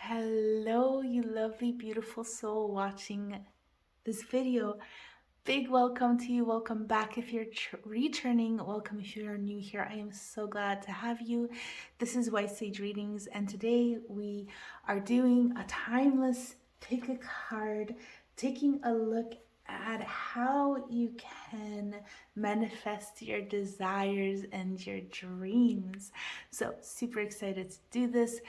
Hello, you lovely, beautiful soul watching this video. Big welcome to you. Welcome back if you're returning. Welcome if you're new here. I am so glad to have you. This is White Sage Readings, and today we are doing a timeless pick a card, taking a look at how you can manifest your desires and your dreams. So super excited to do this.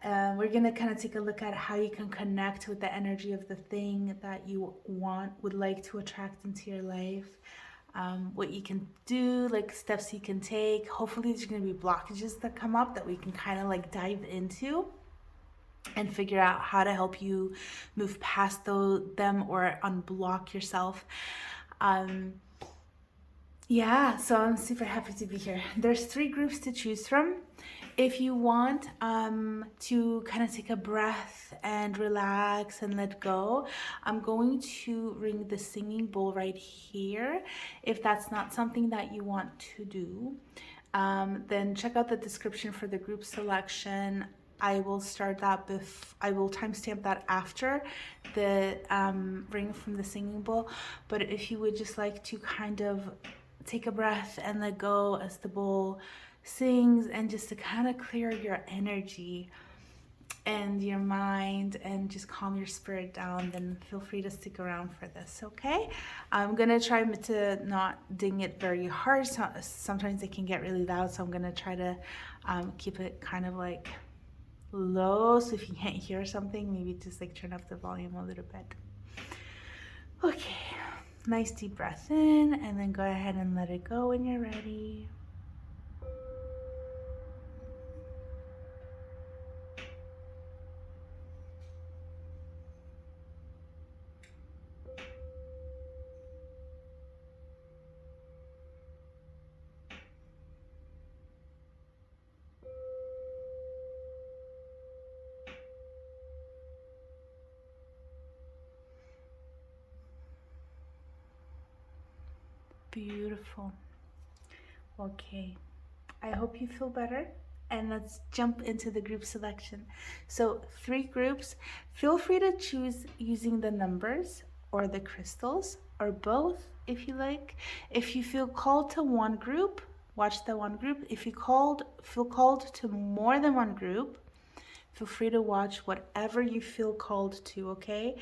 We're gonna kind of take a look at how you can connect with the energy of the thing that you would like to attract into your life. What you can do, like steps you can take. Hopefully there's gonna be blockages that come up that we can kind of like dive into and figure out how to help you move past them or unblock yourself. Yeah, so I'm super happy to be here. There's 3 groups to choose from. If you want to kind of take a breath and relax and let go, I'm going to ring the singing bowl right here. If that's not something that you want to do, then check out the description for the group selection. I will start that I will timestamp that after the ring from the singing bowl. But if you would just like to kind of take a breath and let go as the bowl sings, and just to kind of clear your energy and your mind and just calm your spirit down, then feel free to stick around for this, okay? I'm gonna try to not ding it very hard. So sometimes it can get really loud, so I'm gonna try to keep it kind of like low. So if you can't hear something, maybe just like turn up the volume a little bit. Okay, nice deep breath in, and then go ahead and let it go when you're ready. Beautiful. Okay, I hope you feel better, and let's jump into the group selection. So 3 groups. Feel free to choose using the numbers or the crystals or both if you like. If you feel called to one group, watch the one group. If you feel called to more than one group, feel free to watch whatever you feel called to, okay?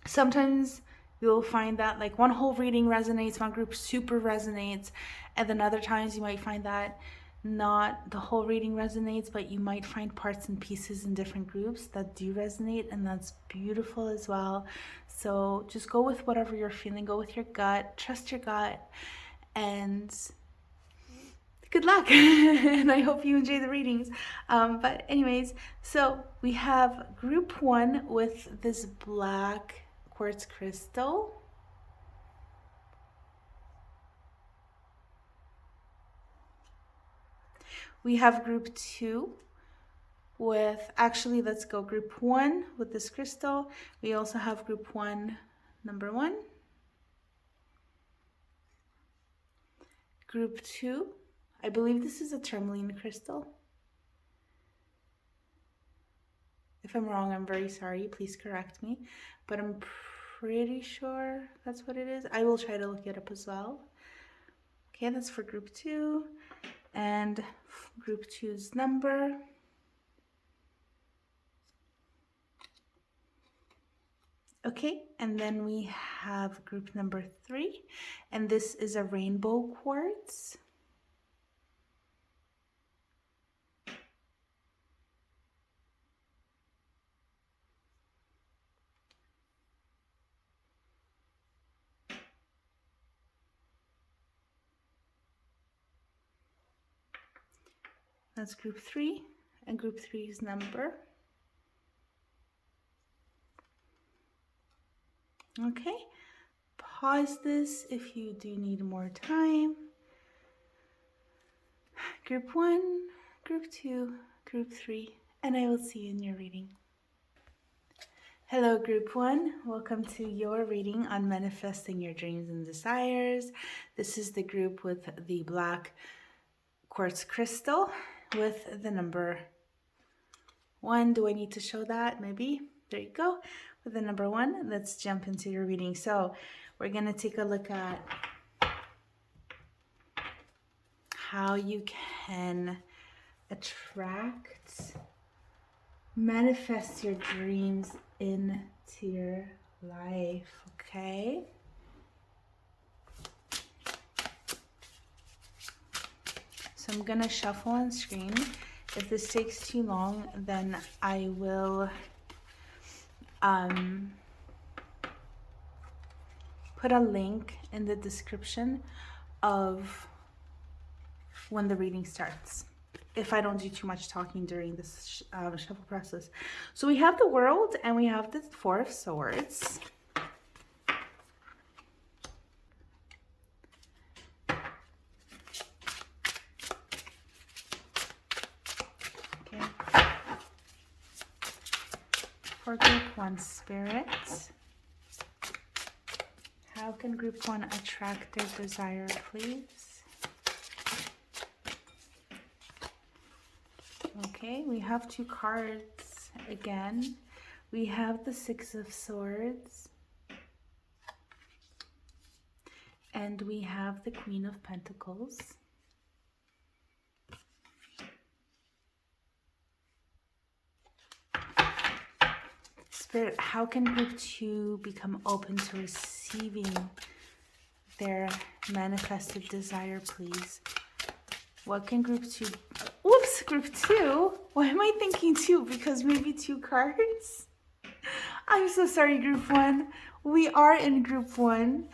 Sometimes you'll find that like one whole reading resonates, one group super resonates, and then other times you might find that not the whole reading resonates, but you might find parts and pieces in different groups that do resonate, and that's beautiful as well. So just go with whatever you're feeling, go with your gut, trust your gut, and good luck. And I hope you enjoy the readings. But anyways, so we have group 1 with this black quartz crystal. We have group 2 with, actually let's go group 1 with this crystal. We also have group 1 number 1. Group 2, I believe this is a tourmaline crystal. If I'm wrong, I'm very sorry, please correct me, but I'm pretty sure that's what it is. I will try to look it up as well. Okay, that's for group 2, and group 2's number. Okay, and then we have group number 3, and this is a rainbow quartz. That's group 3, and group 3's number. Okay, pause this if you do need more time. Group 1, group 2, group 3, and I will see you in your reading. Hello, group 1. Welcome to your reading on manifesting your dreams and desires. This is the group with the black quartz crystal with the number 1. Do I need to show that? Maybe. There you go. With the number 1, let's jump into your reading. So we're going to take a look at how you can attract, manifest your dreams into your life, okay? So I'm gonna shuffle on screen. If this takes too long, then I will put a link in the description of when the reading starts, if I don't do too much talking during this shuffle process. So we have the World and we have the 4 of Swords. Okay. For group 1 Spirit, how can group 1 attract their desire, please? Okay, we have 2 cards again. We have the 6 of Swords. And we have the Queen of Pentacles. Spirit, how can group 2 become open to receiving their manifested desire, please? What can group 2... Whoops, group 2? Why am I thinking 2? Because maybe 2 cards? I'm so sorry, group 1. We are in group 1.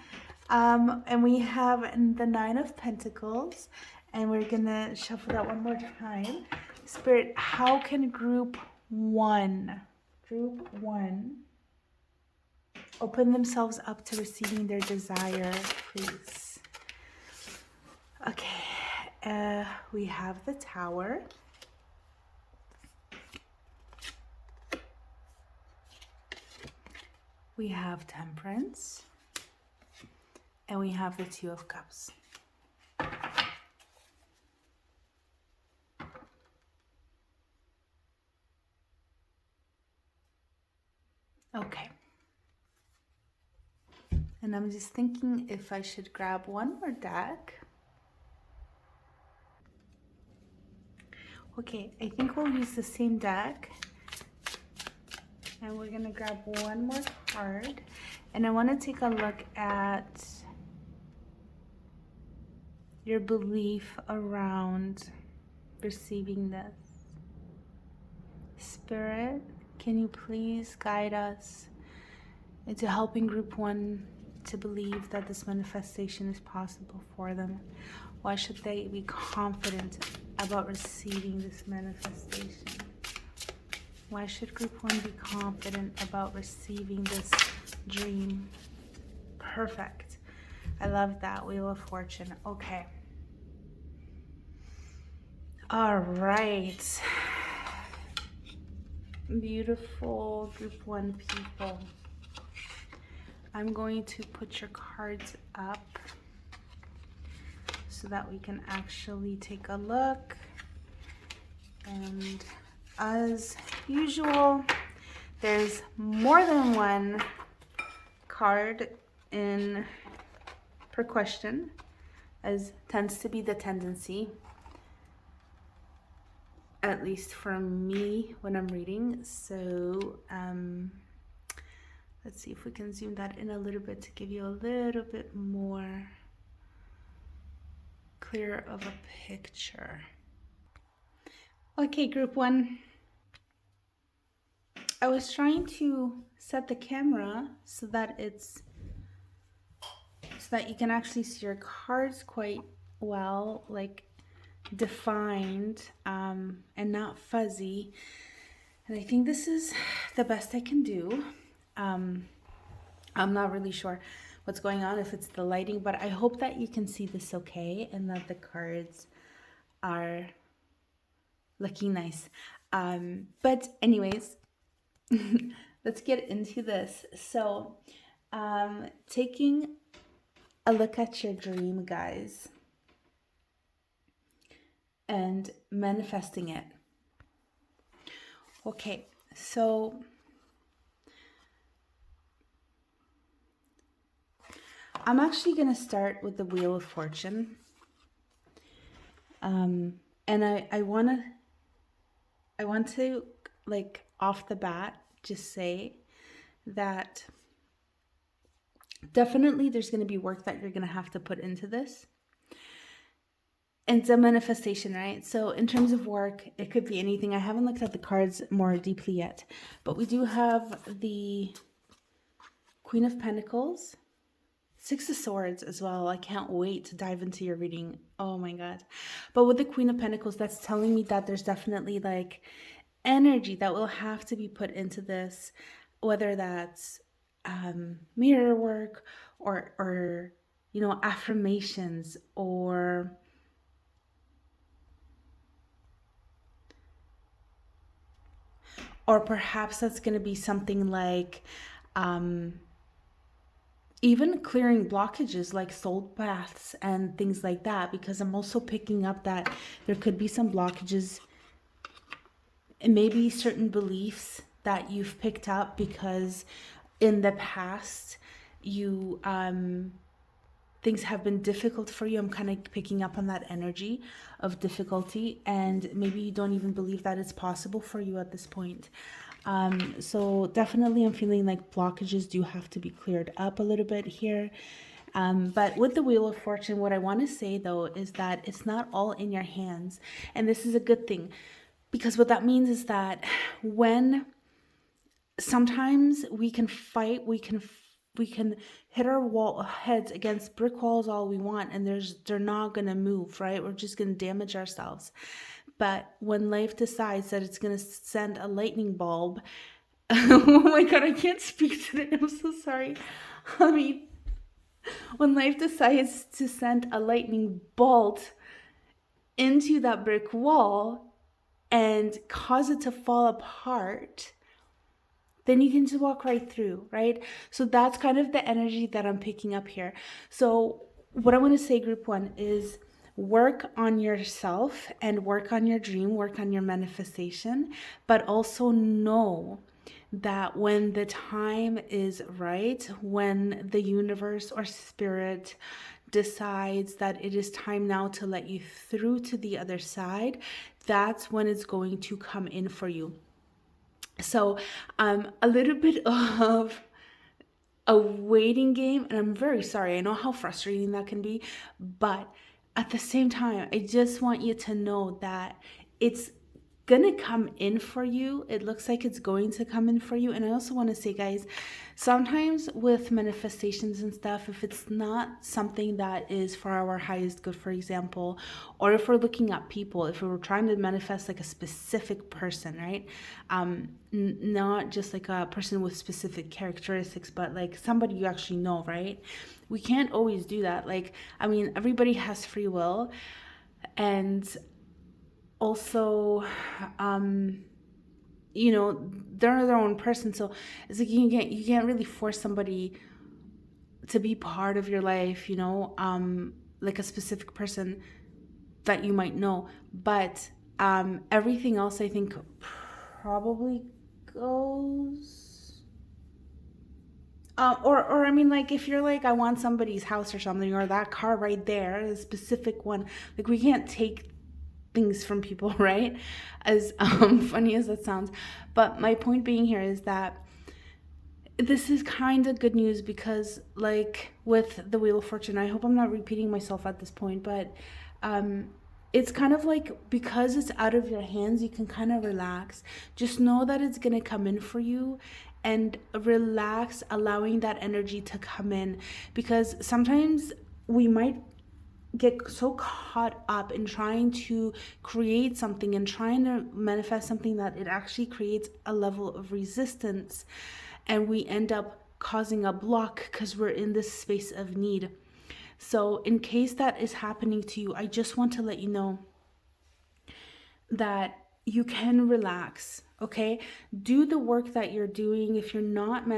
And we have the 9 of Pentacles. And we're going to shuffle that one more time. Spirit, how can group 1 open themselves up to receiving their desire, please? Okay. We have the Tower. We have Temperance. And we have the 2 of Cups. Okay. And I'm just thinking if I should grab one more deck. Okay, I think we'll use the same deck. And we're gonna grab one more card. And I wanna take a look at your belief around receiving this. Spirit, can you please guide us into helping group 1 to believe that this manifestation is possible for them? Why should they be confident about receiving this manifestation? Why should group 1 be confident about receiving this dream? Perfect. I love that. Wheel of Fortune. Okay. All right. Beautiful group 1 people. I'm going to put your cards up so that we can actually take a look. And as usual, there's more than one card in per question, as tends to be the tendency, at least for me when I'm reading. So let's see if we can zoom that in a little bit to give you a little bit more clear of a picture. Okay, group 1. I was trying to set the camera so that you can actually see your cards quite well, like defined and not fuzzy. And I think this is the best I can do. I'm not really sure what's going on, if it's the lighting, but I hope that you can see this okay and that the cards are looking nice. But anyways, let's get into this. So taking a look at your dream, guys, and manifesting it. Okay, so I'm actually going to start with the Wheel of Fortune. And I want to, like, off the bat just say that definitely there's going to be work that you're going to have to put into this. And it's a manifestation, right? So in terms of work, it could be anything. I haven't looked at the cards more deeply yet, but we do have the Queen of Pentacles, Six of Swords as well. I can't wait to dive into your reading. Oh my God. But with the Queen of Pentacles, that's telling me that there's definitely like energy that will have to be put into this, whether that's mirror work or you know, affirmations, or perhaps that's going to be something like even clearing blockages like soul paths and things like that, because I'm also picking up that there could be some blockages and maybe certain beliefs that you've picked up because in the past you things have been difficult for you. I'm kind of picking up on that energy of difficulty, and maybe you don't even believe that it's possible for you at this point. So definitely I'm feeling like blockages do have to be cleared up a little bit here. But with the Wheel of Fortune, what I want to say though is that it's not all in your hands. And this is a good thing, because what that means is that when sometimes we can fight, we can hit our heads against brick walls all we want, and they're not gonna move, right? We're just gonna damage ourselves. But when life decides that it's gonna send a lightning bulb, oh my God, I can't speak today. I'm so sorry. I mean, when life decides to send a lightning bolt into that brick wall and cause it to fall apart, then you can just walk right through, right? So that's kind of the energy that I'm picking up here. So what I want to say, group one, is work on yourself and work on your dream, work on your manifestation, but also know that when the time is right, when the universe or spirit decides that it is time now to let you through to the other side, that's when it's going to come in for you. So a little bit of a waiting game, and I'm very sorry. I know how frustrating that can be, but at the same time, I just want you to know that it's gonna come in for you. It looks like it's going to come in for you. And I also want to say, guys, sometimes with manifestations and stuff, if it's not something that is for our highest good, for example, or if we're looking at people, if we were trying to manifest like a specific person, right? Not just like a person with specific characteristics, but like somebody you actually know, right? We can't always do that. Like, I mean, everybody has free will, and also you know, they're their own person, so it's like you can't really force somebody to be part of your life, you know, like a specific person that you might know. But everything else, I think, probably goes or I mean, like, if you're like, I want somebody's house or something, or that car right there, a specific one, like, we can't take things from people, right? As funny as that sounds. But my point being here is that this is kind of good news, because like with the Wheel of Fortune, I hope I'm not repeating myself at this point, but it's kind of like, because it's out of your hands, you can kind of relax. Just know that it's going to come in for you, and relax, allowing that energy to come in, because sometimes we might get so caught up in trying to create something and trying to manifest something that it actually creates a level of resistance, and we end up causing a block because we're in this space of need. So in case that is happening to you, I just want to let you know that you can relax. Okay, do the work that you're doing. If you're not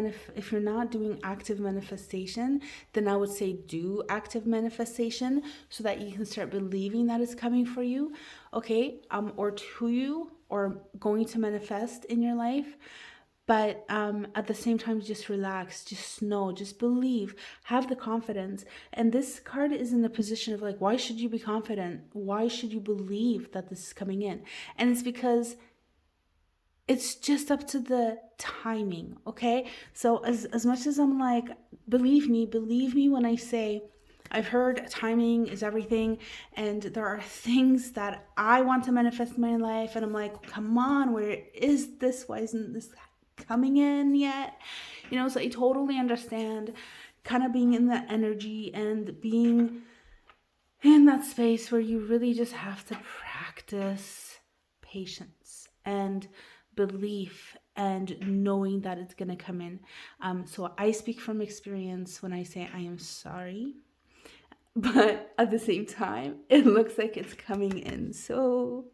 doing active manifestation, then I would say do active manifestation, so that you can start believing that it's coming for you, okay, or to you, or going to manifest in your life. But at the same time, just relax, just know, just believe, have the confidence. And this card is in the position of like, why should you be confident? Why should you believe that this is coming in? And it's because it's just up to the timing, okay? So as much as I'm like, believe me when I say, I've heard timing is everything, and there are things that I want to manifest in my life, and I'm like, come on, where is this? Why isn't this coming in yet? You know, so I totally understand kind of being in that energy and being in that space where you really just have to practice patience and belief and knowing that it's going to come in. So I speak from experience when I say I am sorry, but at the same time, it looks like it's coming in. So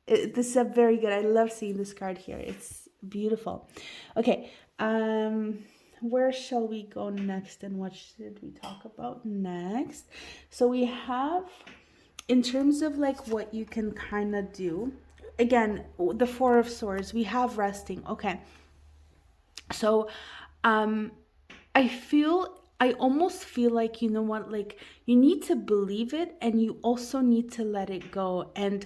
this is a very good. I love seeing this card here. It's beautiful. Okay, where shall we go next, and what should we talk about next? So we have, in terms of like what you can kind of do, again, the Four of Swords, we have resting. Okay, so I almost feel like, you know what, like you need to believe it, and you also need to let it go. And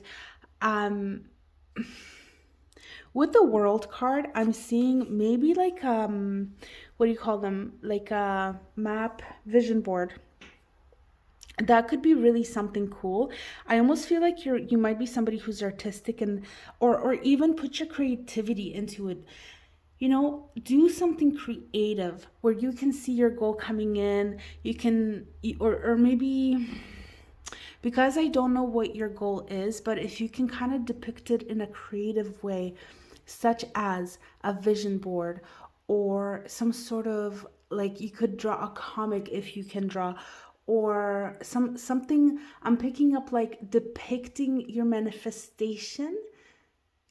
with the World card, I'm seeing maybe like what do you call them, like a map vision board. That could be really something cool. I almost feel like you might be somebody who's artistic, and or even put your creativity into it. You know, do something creative where you can see your goal coming in. You can, or maybe, because I don't know what your goal is, but if you can kind of depict it in a creative way, such as a vision board, or some sort of, like, you could draw a comic if you can draw, or something. I'm picking up like depicting your manifestation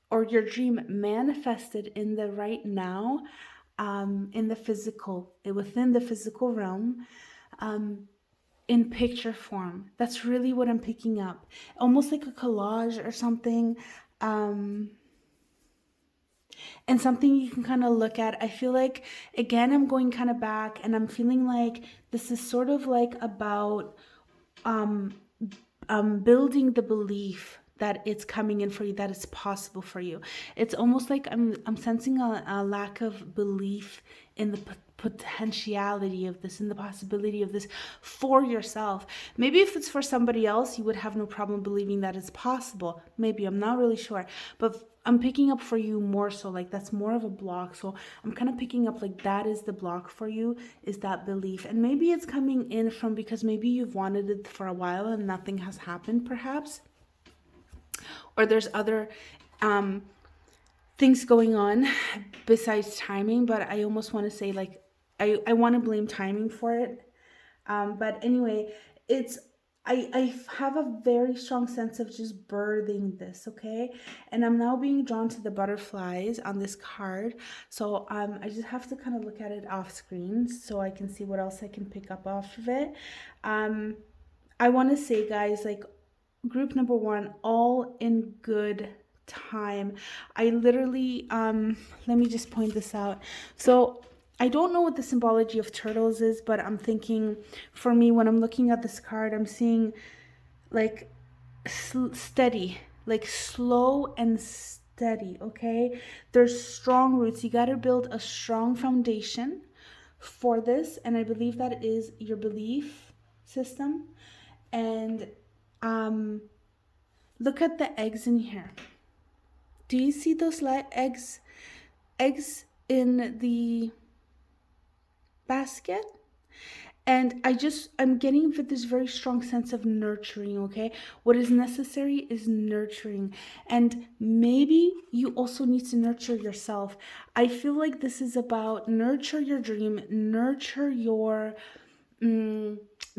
or your dream manifested in the right now, in the physical, within the physical realm, in picture form. That's really what I'm picking up, almost like a collage or something. And something you can kind of look at. I feel like, again, I'm going kind of back, and I'm feeling like this is sort of like about building the belief that it's coming in for you, that it's possible for you. It's almost like I'm sensing a lack of belief in the potentiality of this, in the possibility of this for yourself. Maybe if it's for somebody else, you would have no problem believing that it's possible. Maybe, I'm not really sure, but I'm picking up for you more so like that's more of a block. So I'm kind of picking up like that is the block for you, is that belief. And maybe it's coming in from because maybe you've wanted it for a while and nothing has happened, perhaps. Or there's other things going on besides timing, but I almost want to say like I want to blame timing for it. But anyway, it's I have a very strong sense of just birthing this, okay? And I'm now being drawn to the butterflies on this card. So I just have to kind of look at it off screen so I can see what else I can pick up off of it. I want to say, guys, like, group number one, all in good time. I literally, let me just point this out. So I don't know what the symbology of turtles is, but I'm thinking, for me, when I'm looking at this card, I'm seeing like steady, like slow and steady, okay? There's strong roots. You got to build a strong foundation for this, and I believe that is your belief system. And look at the eggs in here. Do you see those eggs in the basket? And I'm getting this very strong sense of nurturing, okay? What is necessary is nurturing. And maybe you also need to nurture yourself. I feel like this is about nurture your dream, nurture your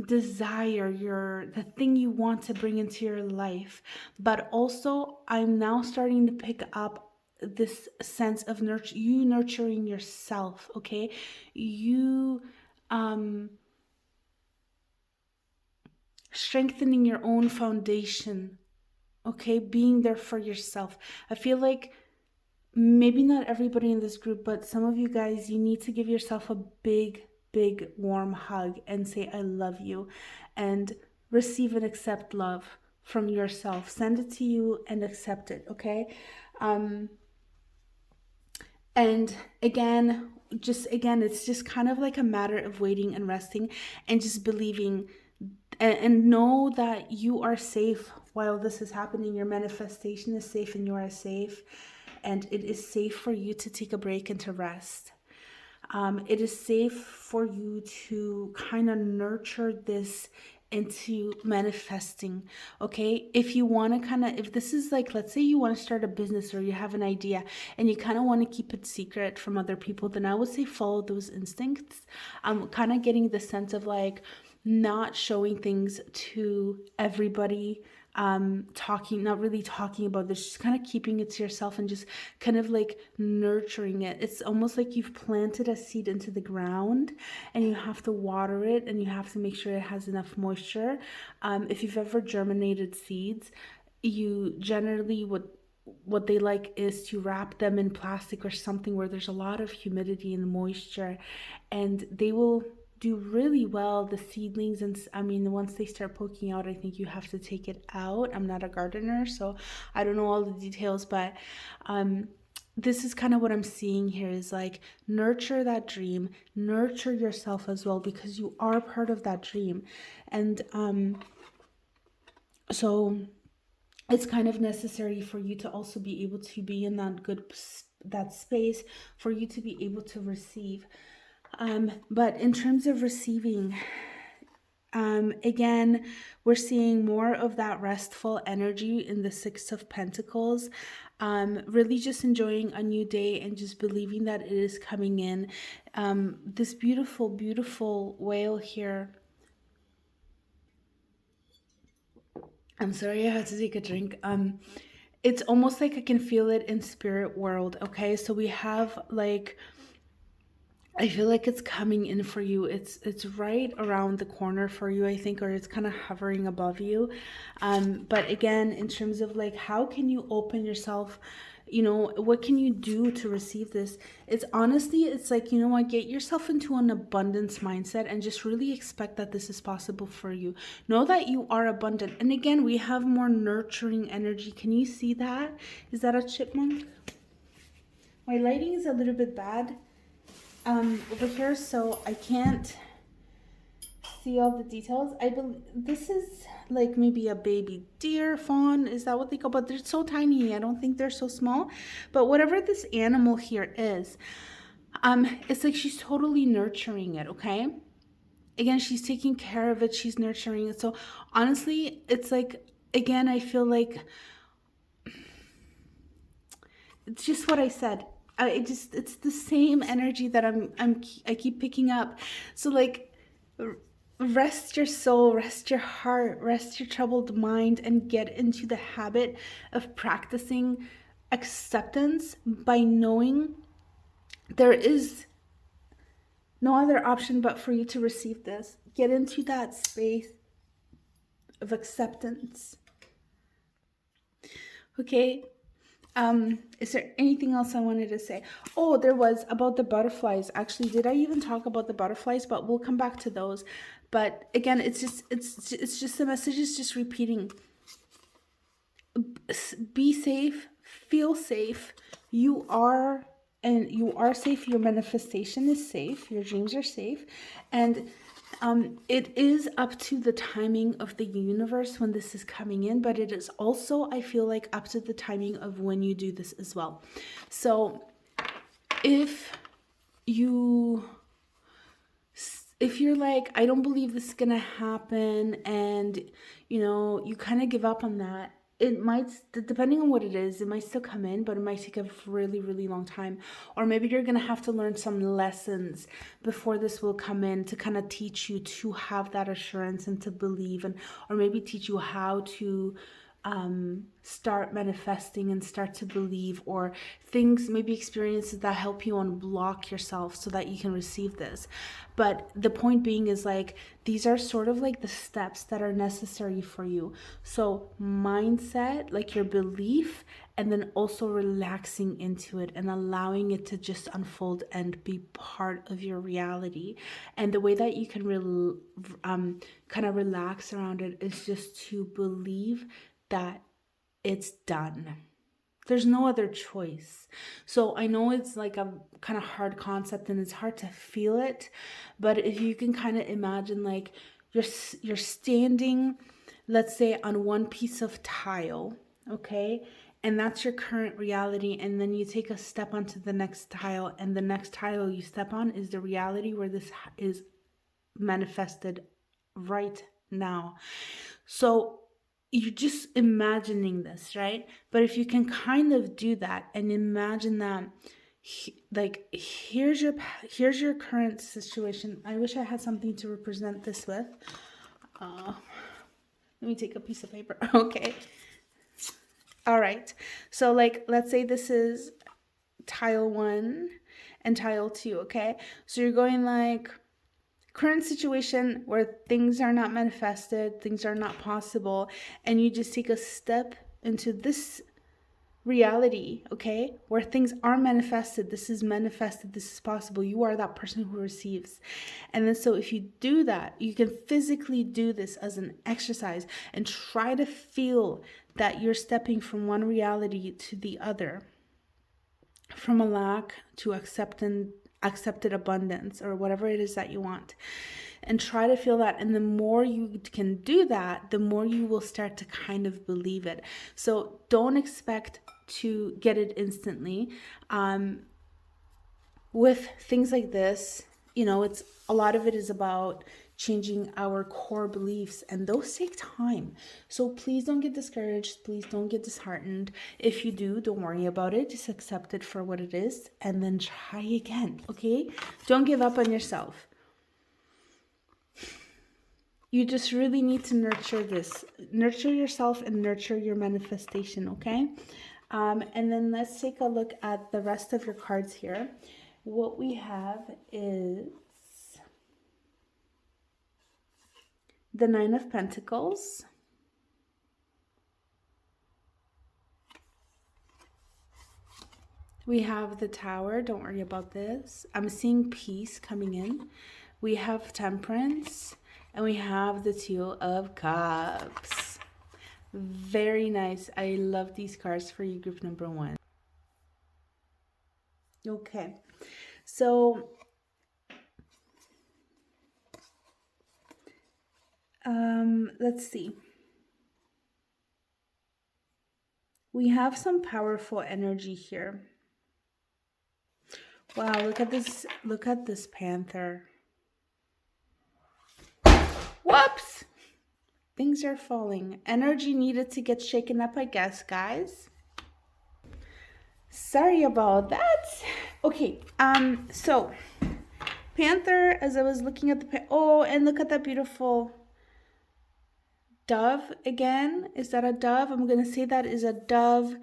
desire, the thing you want to bring into your life. But also, I'm now starting to pick up this sense of nurturing yourself, okay? You strengthening your own foundation okay? Being there for yourself. I feel like maybe not everybody in this group, but some of you guys, you need to give yourself a big warm hug and say I love you, and receive and accept love from yourself. Send it to you and accept it, okay? And again, it's just kind of like a matter of waiting and resting and just believing, and know that you are safe while this is happening. Your manifestation is safe and you are safe, and it is safe for you to take a break and to rest. It is safe for you to kind of nurture this into manifesting, okay? If you want to kind of, if this is like, let's say you want to start a business or you have an idea and you kind of want to keep it secret from other people, then I would say follow those instincts. I'm kind of getting the sense of like not showing things to everybody, not really talking about this, just kind of keeping it to yourself and just kind of like nurturing it. It's almost like you've planted a seed into the ground and you have to water it and you have to make sure it has enough moisture. If you've ever germinated seeds, you generally would, what they like is to wrap them in plastic or something where there's a lot of humidity and moisture, and they will do really well, the seedlings. And I mean, once they start poking out, I think you have to take it out. I'm not a gardener, so I don't know all the details, but this is kind of what I'm seeing here, is like nurture that dream, nurture yourself as well, because you are part of that dream. And so it's kind of necessary for you to also be able to be in that space for you to be able to receive. But in terms of receiving, again, we're seeing more of that restful energy in the Six of Pentacles. Really just enjoying a new day and just believing that it is coming in. This beautiful whale here. I'm sorry, I had to take a drink. It's almost like I can feel it in spirit world, okay? So we have like, I feel like it's coming in for you. It's right around the corner for you, I think, or it's kind of hovering above you. But again, in terms of like, how can you open yourself? You know, what can you do to receive this? It's honestly, it's like, you know what, get yourself into an abundance mindset and just really expect that this is possible for you. Know that you are abundant. And again, we have more nurturing energy. Can you see that? Is that a chipmunk? My lighting is a little bit bad over here, so I can't see all the details. I believe this is like maybe a baby deer, fawn, is that what they call? But they're so tiny, I don't think they're so small. But whatever this animal here is, it's like she's totally nurturing it, okay? Again, she's taking care of it, she's nurturing it. So honestly, it's like, again, I feel like it's just what I said. It's the same energy that I keep picking up. So like, rest your soul, rest your heart, rest your troubled mind, and get into the habit of practicing acceptance by knowing there is no other option but for you to receive this. Get into that space of acceptance. Okay. Is there anything else I wanted to say? Oh, there was about the butterflies. Actually, did I even talk about the butterflies? But we'll come back to those. But again, it's just the message is just repeating. Be safe, feel safe. You are safe. Your manifestation is safe. Your dreams are safe, and it is up to the timing of the universe when this is coming in, but it is also, I feel like, up to the timing of when you do this as well. So if you're like, I don't believe this is gonna happen, and you know, you kind of give up on that, it might, depending on what it is, it might still come in, but it might take a really long time. Or maybe you're going to have to learn some lessons before this will come in to kind of teach you to have that assurance and to believe, and or maybe teach you how to start manifesting and start to believe, or things, maybe experiences that help you unblock yourself so that you can receive this. But the point being is like, these are sort of like the steps that are necessary for you. So mindset, like your belief, and then also relaxing into it and allowing it to just unfold and be part of your reality. And the way that you can kind of relax around it is just to believe that it's done. There's no other choice. So I know it's like a kind of hard concept and it's hard to feel it, but if you can kind of imagine, like you're standing, let's say, on one piece of tile, okay? And that's your current reality. And then you take a step onto the next tile, and the next tile you step on is the reality where this is manifested right now. So you're just imagining this, right? But if you can kind of do that and imagine that, like, here's your current situation. I wish I had something to represent this with. Let me take a piece of paper. Okay. All right. So like, let's say this is tile 1 and tile 2, okay? So you're going like, current situation where things are not manifested, things are not possible, and you just take a step into this reality, okay, where things are manifested. This is manifested, this is possible. You are that person who receives. And then so if you do that, you can physically do this as an exercise and try to feel that you're stepping from one reality to the other, from a lack to accepted abundance, or whatever it is that you want, and try to feel that. And the more you can do that, the more you will start to kind of believe it. So don't expect to get it instantly. With things like this, it's a lot of it is about changing our core beliefs, and those take time. So please don't get discouraged. Please don't get disheartened. If you do, don't worry about it. Just accept it for what it is and then try again, okay? Don't give up on yourself. You just really need to nurture this. Nurture yourself and nurture your manifestation, okay? And then let's take a look at the rest of your cards here. What we have is the 9 of Pentacles, we have the Tower. Don't worry about this. I'm seeing peace coming in. We have Temperance, and we have the 2 of Cups. Very nice. I love these cards for you, group number 1. Okay, so let's see. We have some powerful energy here. Wow, look at this. Look at this panther. Whoops! Things are falling. Energy needed to get shaken up, I guess, guys. Sorry about that. Okay, so panther, as I was looking at the oh, and look at that beautiful dove again. Is that a dove? I'm gonna say that is a dove,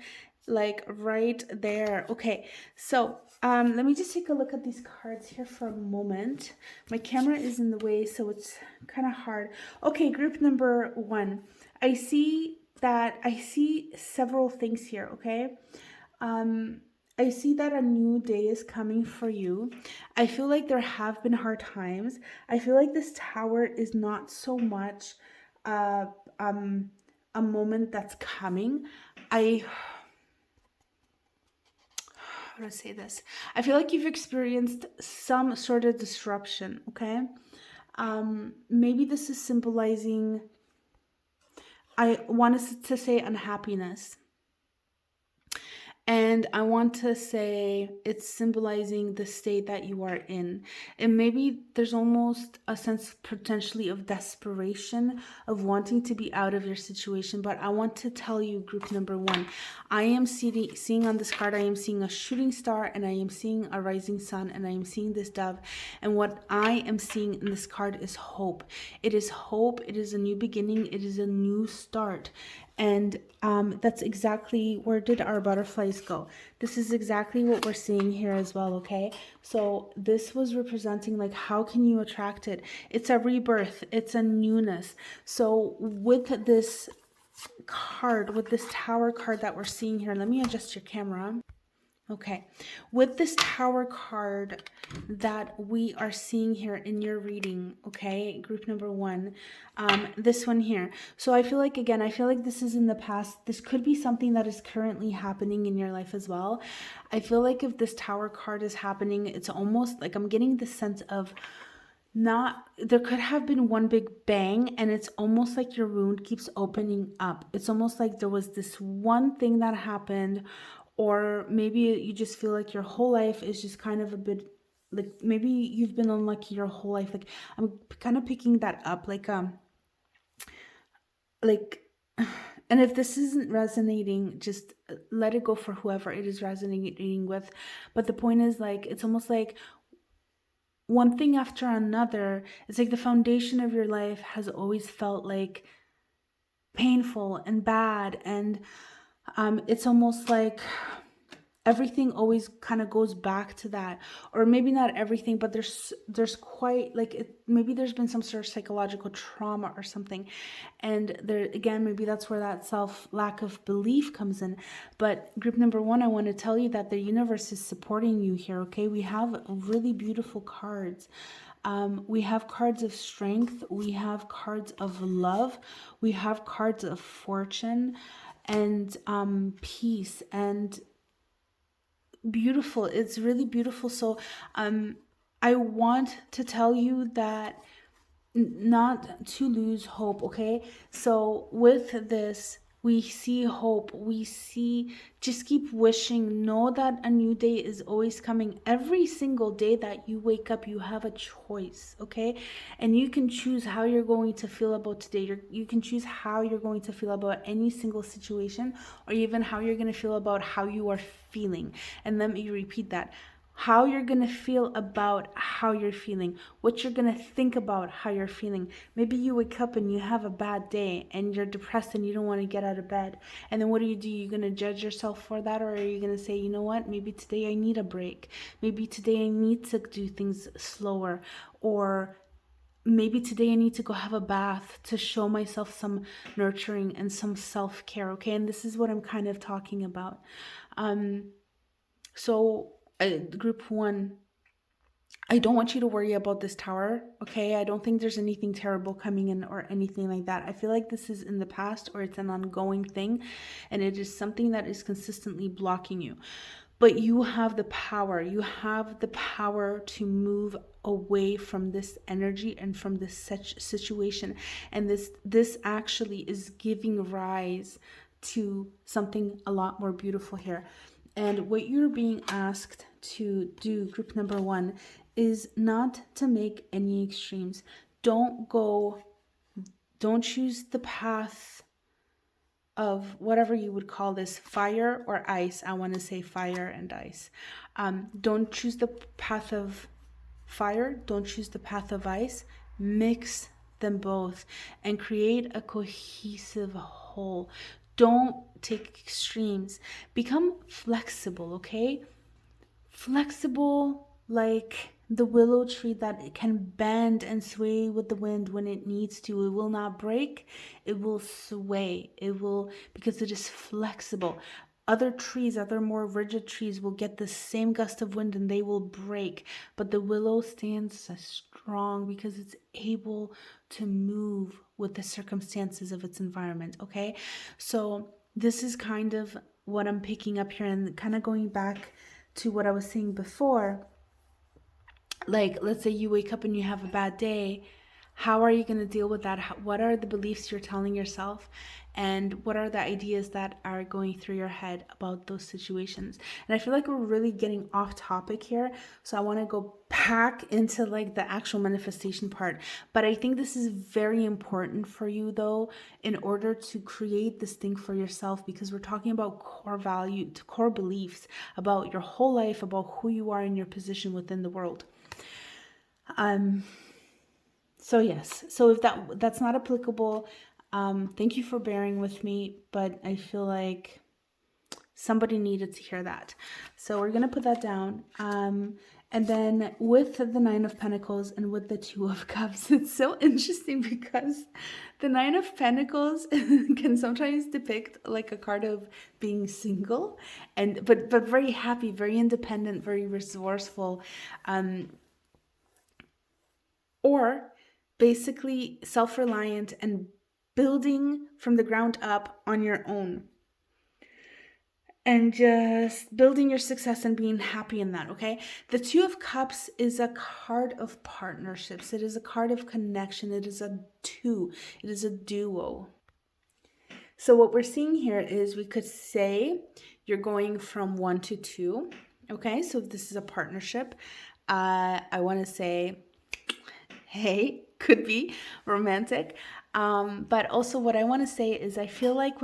like right there. Okay, so let me just take a look at these cards here for a moment. My camera is in the way, so it's kind of hard. Okay, group number 1. I see several things here, okay? I see that a new day is coming for you. I feel like there have been hard times. I feel like this Tower is not so much a moment that's coming. How do I say this? I feel like you've experienced some sort of disruption, okay? Maybe this is symbolizing, I wanted to say unhappiness. And I want to say it's symbolizing the state that you are in. And maybe there's almost a sense potentially of desperation, of wanting to be out of your situation. But I want to tell you, group number 1, I am seeing on this card, I am seeing a shooting star, and I am seeing a rising sun, and I am seeing this dove. And what I am seeing in this card is hope. It is hope. It is a new beginning. It is a new start. And that's exactly, where did our butterflies go? This is exactly what we're seeing here as well, okay? So this was representing like, how can you attract it? It's a rebirth, it's a newness. So with this card, with this Tower card that we're seeing here, let me adjust your camera. Okay, with this Tower card that we are seeing here in your reading, okay, group number 1, this one here. So I feel like, again, I feel like this is in the past. This could be something that is currently happening in your life as well. I feel like if this Tower card is happening, it's almost like I'm getting the sense of, not, there could have been one big bang, and it's almost like your wound keeps opening up. It's almost like there was this one thing that happened, or maybe you just feel like your whole life is just kind of a bit like, maybe you've been unlucky your whole life. Like, I'm kind of picking that up, like and if this isn't resonating, just let it go for whoever it is resonating with. But the point is, like, it's almost like one thing after another. It's like the foundation of your life has always felt like painful and bad, and it's almost like everything always kind of goes back to that. Or maybe not everything, but there's quite like maybe there's been some sort of psychological trauma or something, and there again, maybe that's where that lack of belief comes in. But group number 1, I want to tell you that the universe is supporting you here, okay? We have really beautiful cards. We have cards of strength, we have cards of love, we have cards of fortune, and peace, and beautiful. It's really beautiful. So I want to tell you that not to lose hope, okay? So with this, we see hope, we see, just keep wishing, know that a new day is always coming. Every single day that you wake up, you have a choice, okay? And you can choose how you're going to feel about today. You can choose how you're going to feel about any single situation, or even how you're going to feel about how you are feeling. And let me repeat that: how you're going to feel about how you're feeling, what you're going to think about how you're feeling. Maybe you wake up and you have a bad day and you're depressed and you don't want to get out of bed. And then what do? You're going to judge yourself for that? Or are you going to say, you know what, maybe today I need a break. Maybe today I need to do things slower. Or maybe today I need to go have a bath to show myself some nurturing and some self-care, okay? And this is what I'm kind of talking about. Group 1, I don't want you to worry about this tower, okay? I don't think there's anything terrible coming in or anything like that. I feel like this is in the past, or it's an ongoing thing, and it is something that is consistently blocking you. But you have the power. You have the power to move away from this energy and from this situation. And this actually is giving rise to something a lot more beautiful here. And what you're being asked to do, group number 1, is not to make any extremes. Don't choose the path of whatever you would call this, fire or ice. I want to say fire and ice. Don't choose the path of fire. Don't choose the path of ice. Mix them both and create a cohesive whole. Don't take extremes. Become flexible, okay? Flexible like the willow tree that can bend and sway with the wind when it needs to. It will not break, it will sway. It will, because it is flexible. Other trees, other more rigid trees will get the same gust of wind and they will break. But the willow stands strong because it's able to move with the circumstances of its environment, okay? So this is kind of what I'm picking up here, and kind of going back to what I was saying before. Like, let's say you wake up and you have a bad day. How are you going to deal with that? What are the beliefs you're telling yourself? And what are the ideas that are going through your head about those situations? And I feel like we're really getting off topic here. So I want to go back into like the actual manifestation part. But I think this is very important for you though, in order to create this thing for yourself, because we're talking about core value, core beliefs about your whole life, about who you are in your position within the world. So yes, so if that's not applicable, Thank you for bearing with me, but I feel like somebody needed to hear that. So we're going to put that down. And then with the Nine of Pentacles and with the Two of Cups, it's so interesting because the Nine of Pentacles can sometimes depict like a card of being single, and but very happy, very independent, very resourceful, or basically self-reliant and building from the ground up on your own. And just building your success and being happy in that, okay? The Two of Cups is a card of partnerships. It is a card of connection. It is a two. It is a duo. So what we're seeing here is we could say you're going from 1 to 2, okay? So if this is a partnership, I want to say, hey, could be romantic. But also what I want to say is I feel like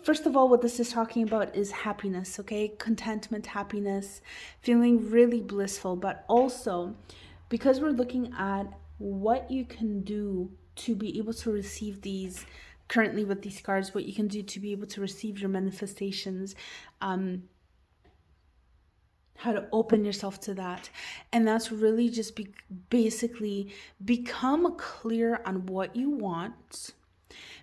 first of all, what this is talking about is happiness, okay? Contentment, happiness, feeling really blissful, but also because we're looking at what you can do to be able to receive these, currently with these cards, what you can do to be able to receive your manifestations, how to open yourself to that. And that's really just basically become clear on what you want.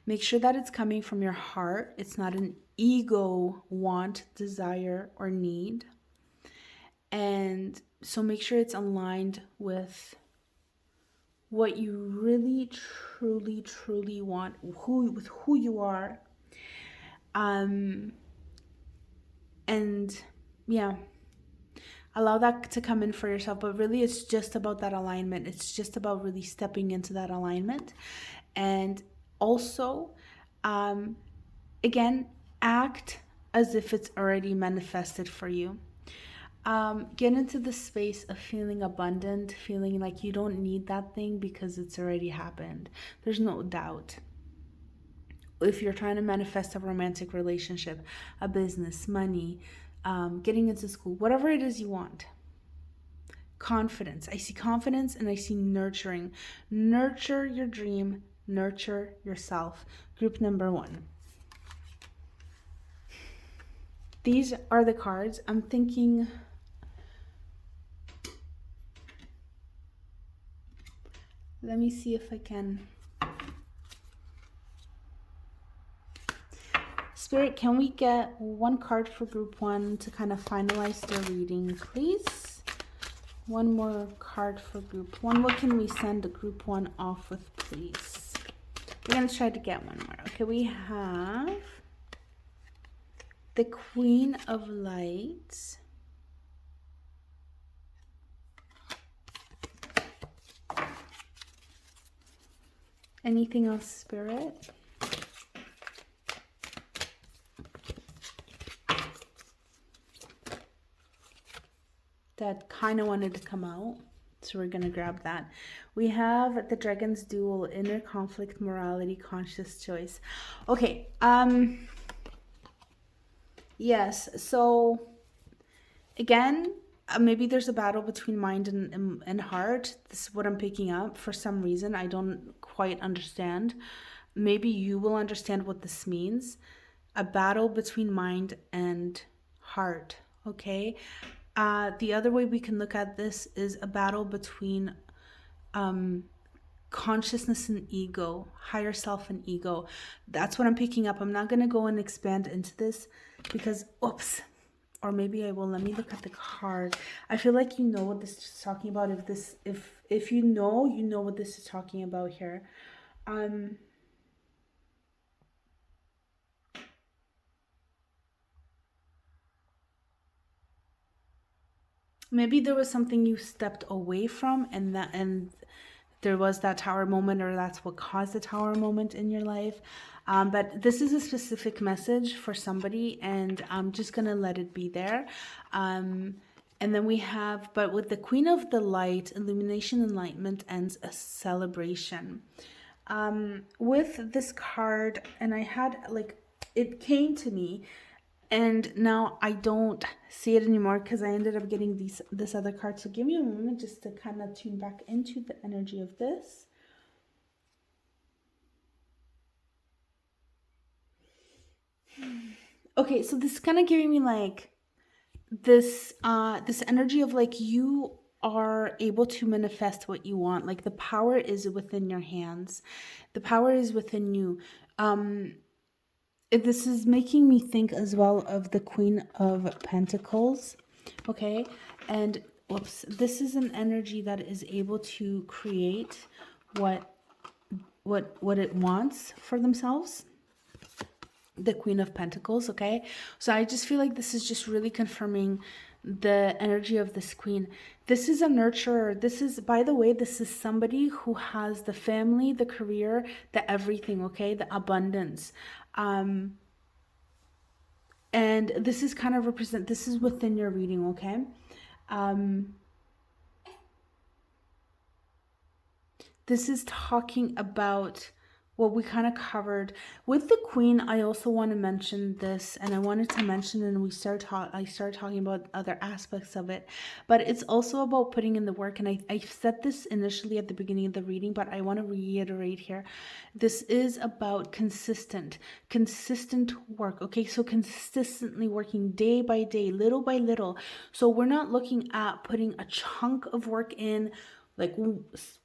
Make sure that it's coming from your heart. It's not an ego want, desire, or need. And so make sure it's aligned with what you really, truly, truly want, with who you are. And yeah, allow that to come in for yourself. But really, it's just about that alignment. It's just about really stepping into that alignment. And also, again, act as if it's already manifested for you. Get into the space of feeling abundant, feeling like you don't need that thing because it's already happened. There's no doubt. If you're trying to manifest a romantic relationship, a business, money, getting into school, whatever it is you want. Confidence. I see confidence and I see nurturing. Nurture your dream. Nurture yourself. Group number 1. These are the cards. I'm thinking, let me see if I can. Spirit, can we get one card for group 1 to kind of finalize the reading, please? One more card for group 1. What can we send the group 1 off with, please? We're going to try to get one more. Okay, we have the Queen of Lights. Anything else, Spirit? That kind of wanted to come out. So we're going to grab that. We have the Dragon's Duel, Inner Conflict, Morality, Conscious Choice. Okay. Yes. So again, maybe there's a battle between mind and heart. This is what I'm picking up. For some reason, I don't quite understand. Maybe you will understand what this means. A battle between mind and heart. Okay. The other way we can look at this is a battle between consciousness and ego, higher self and ego. That's what I'm picking up. I'm not going to go and expand into this because, oops, or maybe I will. Let me look at the card. I feel like you know what this is talking about. If you know what this is talking about here. Maybe there was something you stepped away from, and there was that tower moment, or that's what caused the tower moment in your life. But this is a specific message for somebody, and I'm just gonna let it be there. And then we have, but with the Queen of the Light, illumination, enlightenment, and a celebration. With this card, and I had like, it came to me. And now I don't see it anymore because I ended up getting this other card. So give me a moment just to kind of tune back into the energy of this. Okay, so this is kind of giving me like this energy of like you are able to manifest what you want. Like the power is within your hands. The power is within you. Um this is making me think as well of the Queen of Pentacles. Okay? And whoops, this is an energy that is able to create what what it wants for themselves, the Queen of Pentacles. Okay, so I just feel like this is just really confirming the energy of this queen. This is a nurturer. This is, by the way, this is somebody who has the family, the career, the everything. Okay, the abundance. And this is kind of represent, this is within your reading. Okay, this is talking about what we kind of covered with the queen. I also want to mention this, and I wanted to mention, and I started talking about other aspects of it, but it's also about putting in the work. And I said this initially at the beginning of the reading, but I want to reiterate here. This is about consistent work. Okay, so consistently working day by day, little by little. So we're not looking at putting a chunk of work in like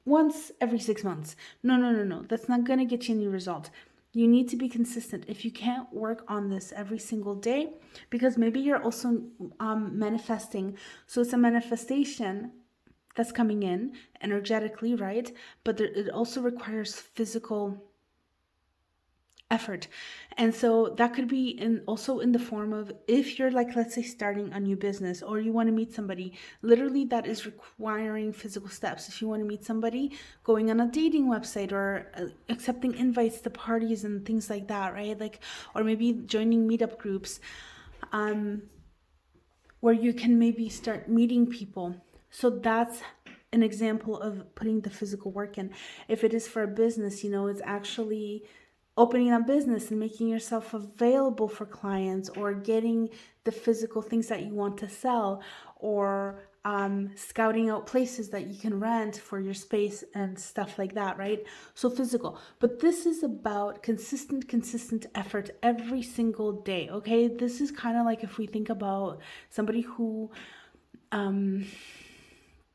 once every 6 months. No. That's not going to get you any result. You need to be consistent. If you can't work on this every single day, because maybe you're also manifesting. So it's a manifestation that's coming in energetically, right? But it also requires physical effort. And so that could be also in the form of, if you're like, let's say, starting a new business, or you want to meet somebody, literally that is requiring physical steps. If you want to meet somebody, going on a dating website, or accepting invites to parties and things like that, right? Like, or maybe joining meetup groups, where you can maybe start meeting people. So that's an example of putting the physical work in. If it is for a business, it's actually opening a business and making yourself available for clients, or getting the physical things that you want to sell, or scouting out places that you can rent for your space and stuff like that, right? So physical. But this is about consistent effort every single day. Okay, this is kind of like, if we think about somebody who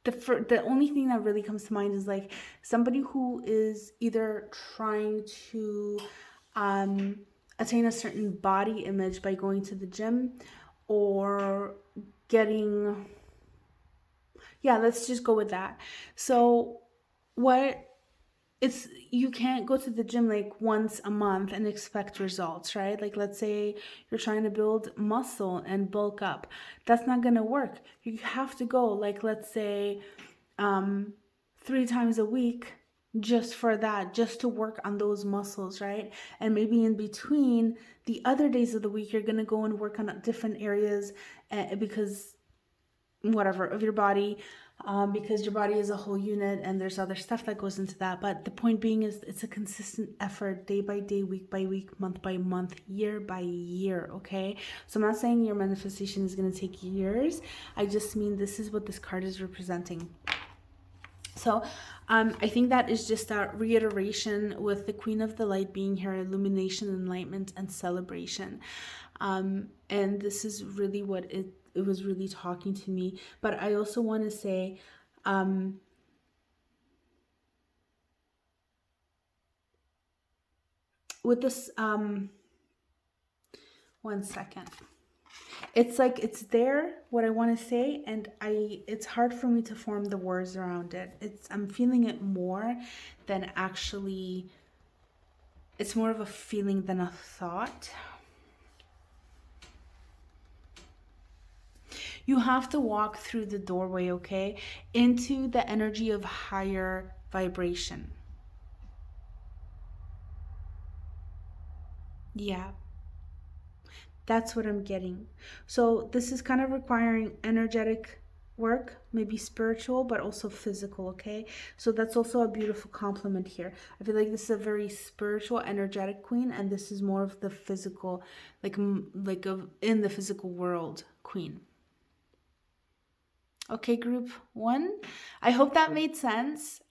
the only thing that really comes to mind is like somebody who is either trying to attain a certain body image by going to the gym, or getting, yeah, let's just go with that. So you can't go to the gym like once a month and expect results, right? Like, let's say you're trying to build muscle and bulk up. That's not going to work. You have to go, like, let's say 3 times a week, just for that, just to work on those muscles, right? And maybe in between the other days of the week, you're going to go and work on different areas, because whatever of your body, because your body is a whole unit, and there's other stuff that goes into that. But the point being is, it's a consistent effort, day by day, week by week, month by month, year by year. Okay, so I'm not saying your manifestation is going to take years. I just mean this is what this card is representing. So I think that is just a reiteration with the Queen of the Light being here: illumination, enlightenment, and celebration. And this is really what it was really talking to me. But I also want to say, with this, 1 second. It's like, it's there, what I want to say, and it's hard for me to form the words around it. I'm feeling it more than actually, it's more of a feeling than a thought. You have to walk through the doorway, okay, into the energy of higher vibration. Yeah. That's what I'm getting. So this is kind of requiring energetic work, maybe spiritual, but also physical, okay? So that's also a beautiful compliment here. I feel like this is a very spiritual, energetic queen, and this is more of the physical, like in the physical world queen. Okay, group 1. I hope that made sense.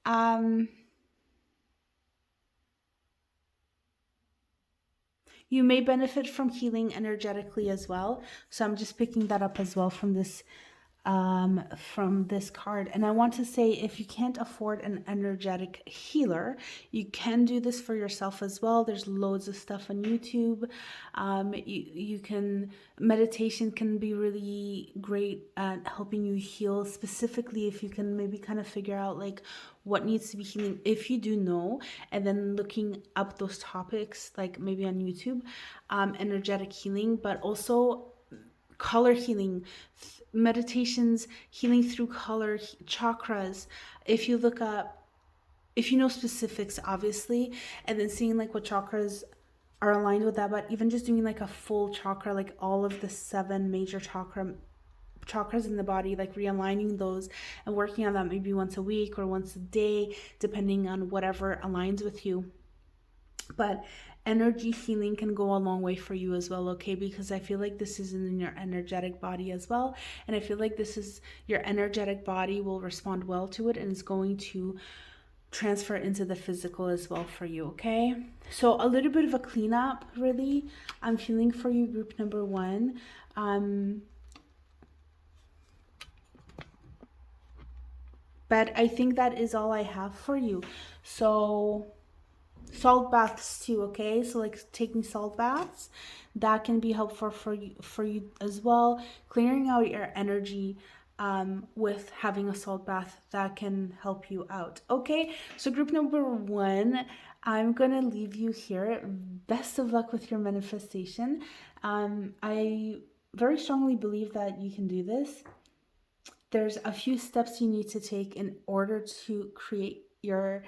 You may benefit from healing energetically as well. So I'm just picking that up as well from this card. And I want to say, if you can't afford an energetic healer, you can do this for yourself as well. There's loads of stuff on YouTube. You can, meditation can be really great at helping you heal, specifically if you can maybe kind of figure out like what needs to be healing, if you do know, and then looking up those topics like maybe on YouTube, energetic healing, but also color healing, meditations, healing through color, chakras. If you look up, if you know specifics, obviously, and then seeing like what chakras are aligned with that, but even just doing like a full chakra, like all of the 7 major chakras in the body, like realigning those and working on that maybe once a week or once a day, depending on whatever aligns with you. But energy healing can go a long way for you as well, okay? Because I feel like this is in your energetic body as well. And I feel like this is, your energetic body will respond well to it and is going to transfer into the physical as well for you, okay? So a little bit of a cleanup, really, I'm feeling for you, group number 1. But I think that is all I have for you. So salt baths too, okay? So like taking salt baths, that can be helpful for you as well. Clearing out your energy with having a salt bath, that can help you out, okay? So group number 1, I'm gonna leave you here. Best of luck with your manifestation. I very strongly believe that you can do this. There's a few steps you need to take in order to create your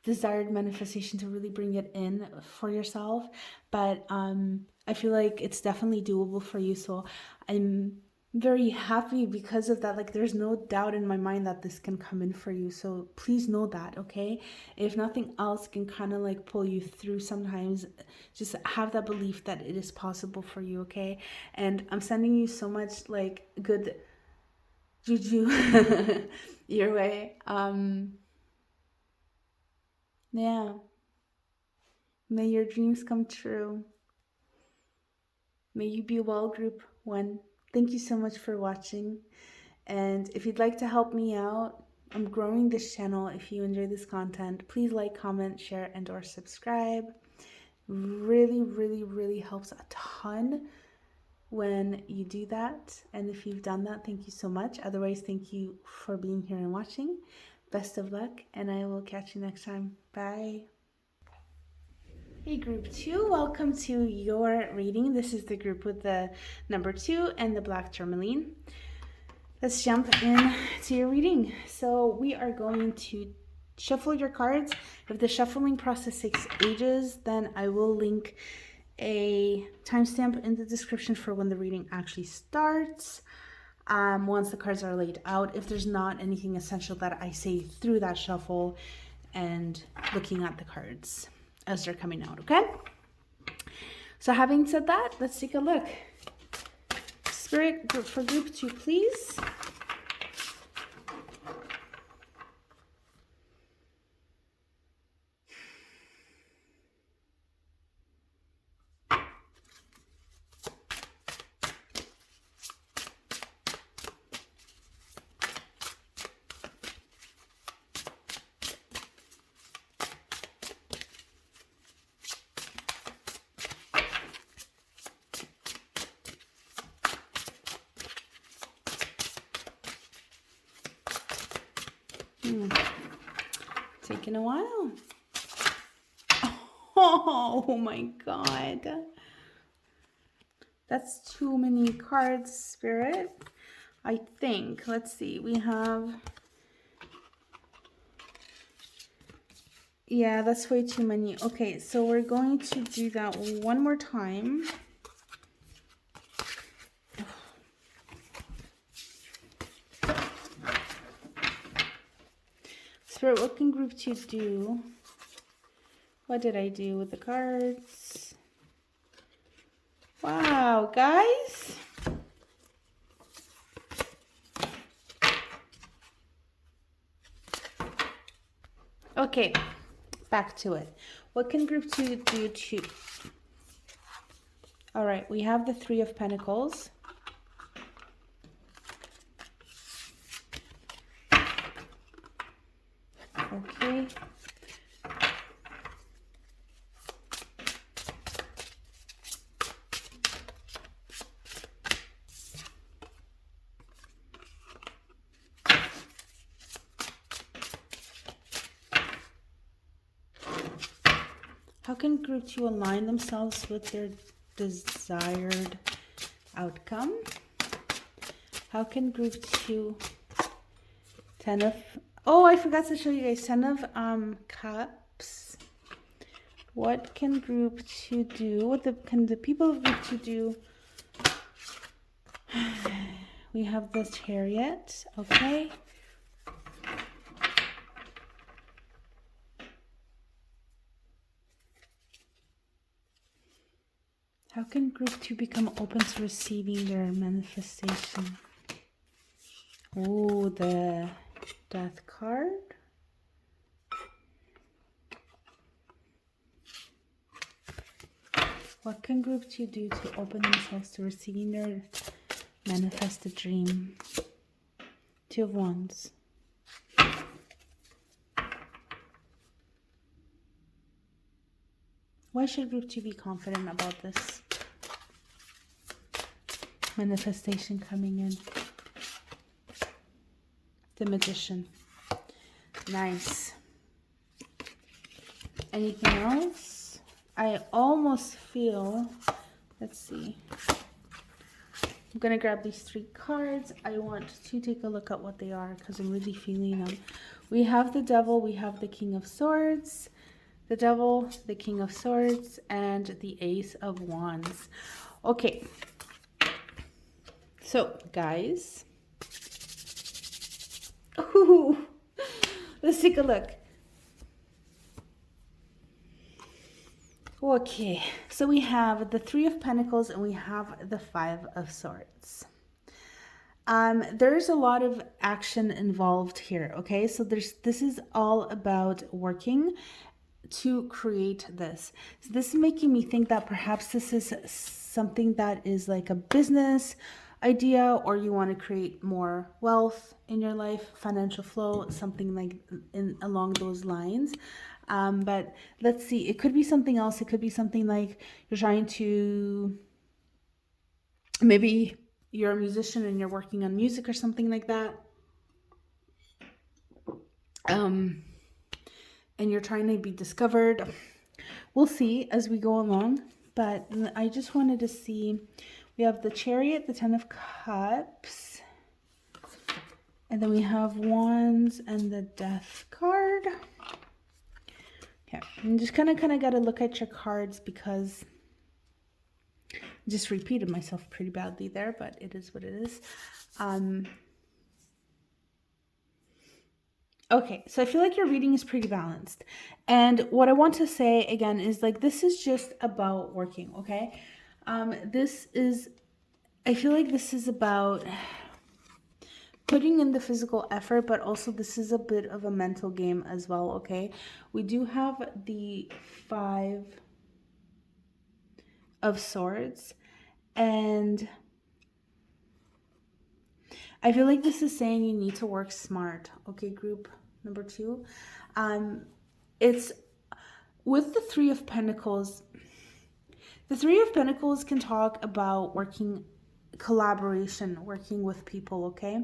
desired manifestation, to really bring it in for yourself, but I feel like it's definitely doable for you. So I'm very happy because of that. Like, there's no doubt in my mind that this can come in for you, so please know that, okay? If nothing else can kind of like pull you through sometimes, just have that belief that it is possible for you, okay? And I'm sending you so much like good juju your way. Yeah. May your dreams come true. May you be well, group 1. Thank you so much for watching. And if you'd like to help me out, I'm growing this channel. If you enjoy this content, please like, comment, share, and or subscribe. Really, really, really helps a ton when you do that. And if you've done that, thank you so much. Otherwise, thank you for being here and watching. Best of luck, and I will catch you next time. Bye. Hey group 2, welcome to your reading. This is the group with the number 2 and the black tourmaline. Let's jump into your reading. So we are going to shuffle your cards. If the shuffling process takes ages, then I will link a timestamp in the description for when the reading actually starts. Once the cards are laid out, if there's not anything essential that I say through that shuffle and looking at the cards as they're coming out, okay? So having said that, let's take a look. Spirit for group 2, please. Taking a while. Oh my god. That's too many cards, Spirit. I think. Let's see. We have... Yeah, that's way too many. Okay, so we're going to do that one more time. Spirit, what can group 2 do? What did I do with the cards? Wow, guys. Okay, back to it. What can group 2 do to... All right, we have the Three of Pentacles. Okay. How can group 2 align themselves with their desired outcome? How can group 2, 10 of, oh, I forgot to show you guys, 10 of cups. What can group 2 do? What can the people of group 2 do? We have the Chariot, okay. How can group 2 become open to receiving their manifestation? Oh, the Death card. What can group 2 do to open themselves to receiving their manifested dream? Two of Wands. Why should group 2 be confident about this manifestation coming in? The Magician. Nice. Anything else? I almost feel, let's see. I'm going to grab these 3 cards. I want to take a look at what they are because I'm really feeling them. We have the Devil, we have the King of Swords, the Devil, the King of Swords, and the Ace of Wands. Okay. So, guys. Ooh, let's take a look. Okay, so we have the Three of Pentacles and we have the Five of Swords. There's a lot of action involved here, okay? So this is all about working to create this. So this is making me think that perhaps this is something that is like a business idea, or you want to create more wealth in your life, financial flow, something like along those lines. But let's see, it could be something else. It could be something like you're trying to, maybe you're a musician and you're working on music or something like that. And you're trying to be discovered. We'll see as we go along, but I just wanted to see, we have the Chariot, the 10 of Cups, and then we have Wands and the Death card. Okay, I'm just kind of got to look at your cards because I just repeated myself pretty badly there, but it is what it is. Okay, so I feel like your reading is pretty balanced. And what I want to say again is like, this is just about working, okay? I feel like this is about putting in the physical effort, but also this is a bit of a mental game as well, okay? We do have the Five of Swords, and I feel like this is saying you need to work smart, okay, group number 2. It's with the Three of Pentacles. The Three of Pentacles can talk about working, collaboration, working with people, okay?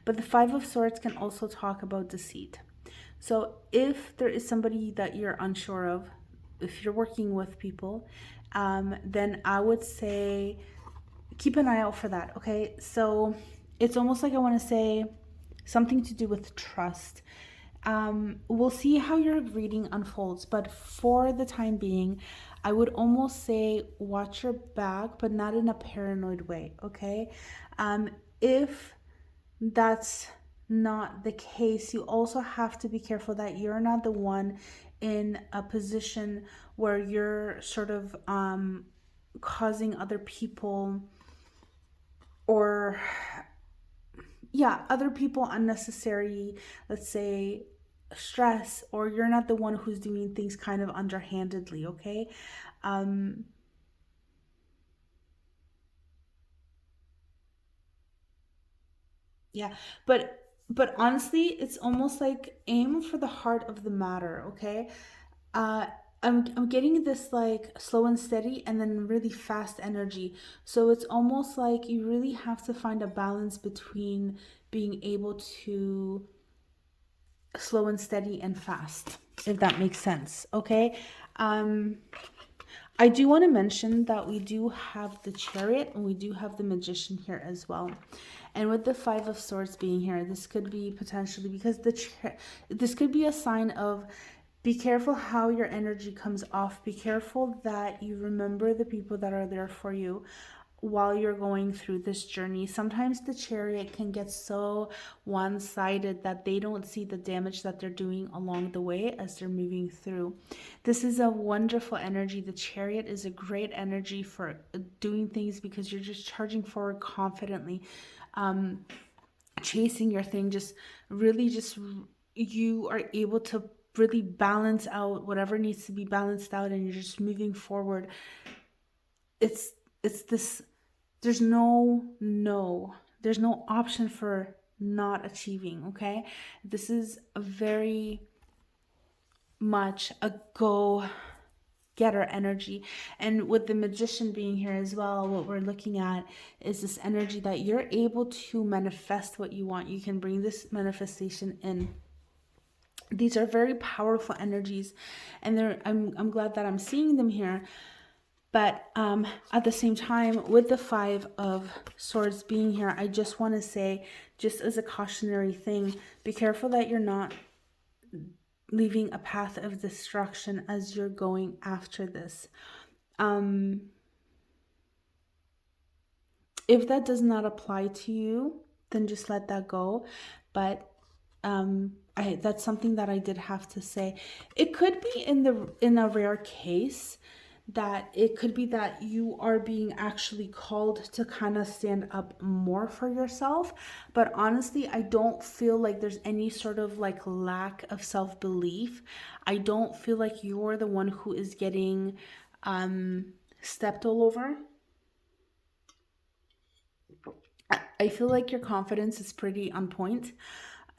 But the Five of Swords can also talk about deceit. So if there is somebody that you're unsure of, if you're working with people, then I would say keep an eye out for that, okay? So it's almost like I want to say something to do with trust. We'll see how your reading unfolds, but for the time being, I would almost say watch your back, but not in a paranoid way, okay? If that's not the case, you also have to be careful that you're not the one in a position where you're sort of causing other people, or other people unnecessary, let's say, stress, or you're not the one who's doing things kind of underhandedly, okay? Yeah, but honestly, it's almost like aim for the heart of the matter, okay? Uh I'm getting this like slow and steady and then really fast energy. So it's almost like you really have to find a balance between being able to slow and steady and fast, if that makes sense, okay? Um I do want to mention that we do have the chariot and we do have the magician here as well. And with the five of swords being here, this could be potentially because this could be a sign of be careful how your energy comes off. Be careful that you remember the people that are there for you while you're going through this journey. Sometimes the chariot can get so one-sided that they don't see the damage that they're doing along the way as they're moving through. This is a wonderful energy. The chariot is a great energy for doing things because you're just charging forward confidently, chasing your thing, just really just you are able to really balance out whatever needs to be balanced out and you're just moving forward. It's this there's no option for not achieving, okay? This is a very much a go getter energy. And with the magician being here as well, what we're looking at is this energy that you're able to manifest what you want. You can bring this manifestation in. These are very powerful energies, and I'm glad that I'm seeing them here. But at the same time, with the five of swords being here, I just want to say, just as a cautionary thing, be careful that you're not leaving a path of destruction as you're going after this. If that does not apply to you, then just let that go. But that's something that I did have to say. It could be in a rare case that it could be that you are being actually called to kind of stand up more for yourself. But honestly, I don't feel like there's any sort of like lack of self-belief. I don't feel like you're the one who is getting stepped all over. I feel like your confidence is pretty on point.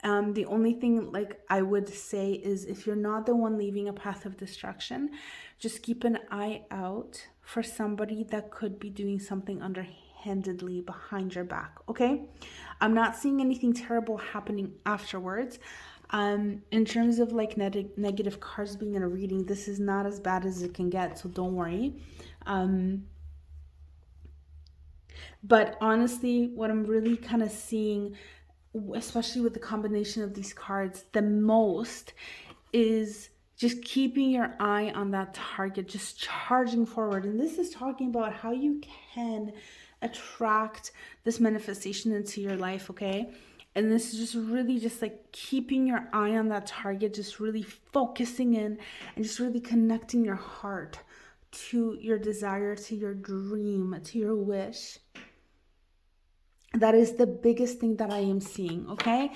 The only thing like I would say is if you're not the one leaving a path of destruction, just keep an eye out for somebody that could be doing something underhandedly behind your back, okay? I'm not seeing anything terrible happening afterwards. In terms of like negative cards being in a reading, this is not as bad as it can get, so don't worry. But honestly, what I'm really kind of seeing, especially with the combination of these cards, the most is just keeping your eye on that target, just charging forward. And this is talking about how you can attract this manifestation into your life, okay? And this is just really just like keeping your eye on that target, just really focusing in and just really connecting your heart to your desire, to your dream, to your wish. That is the biggest thing that I am seeing, okay?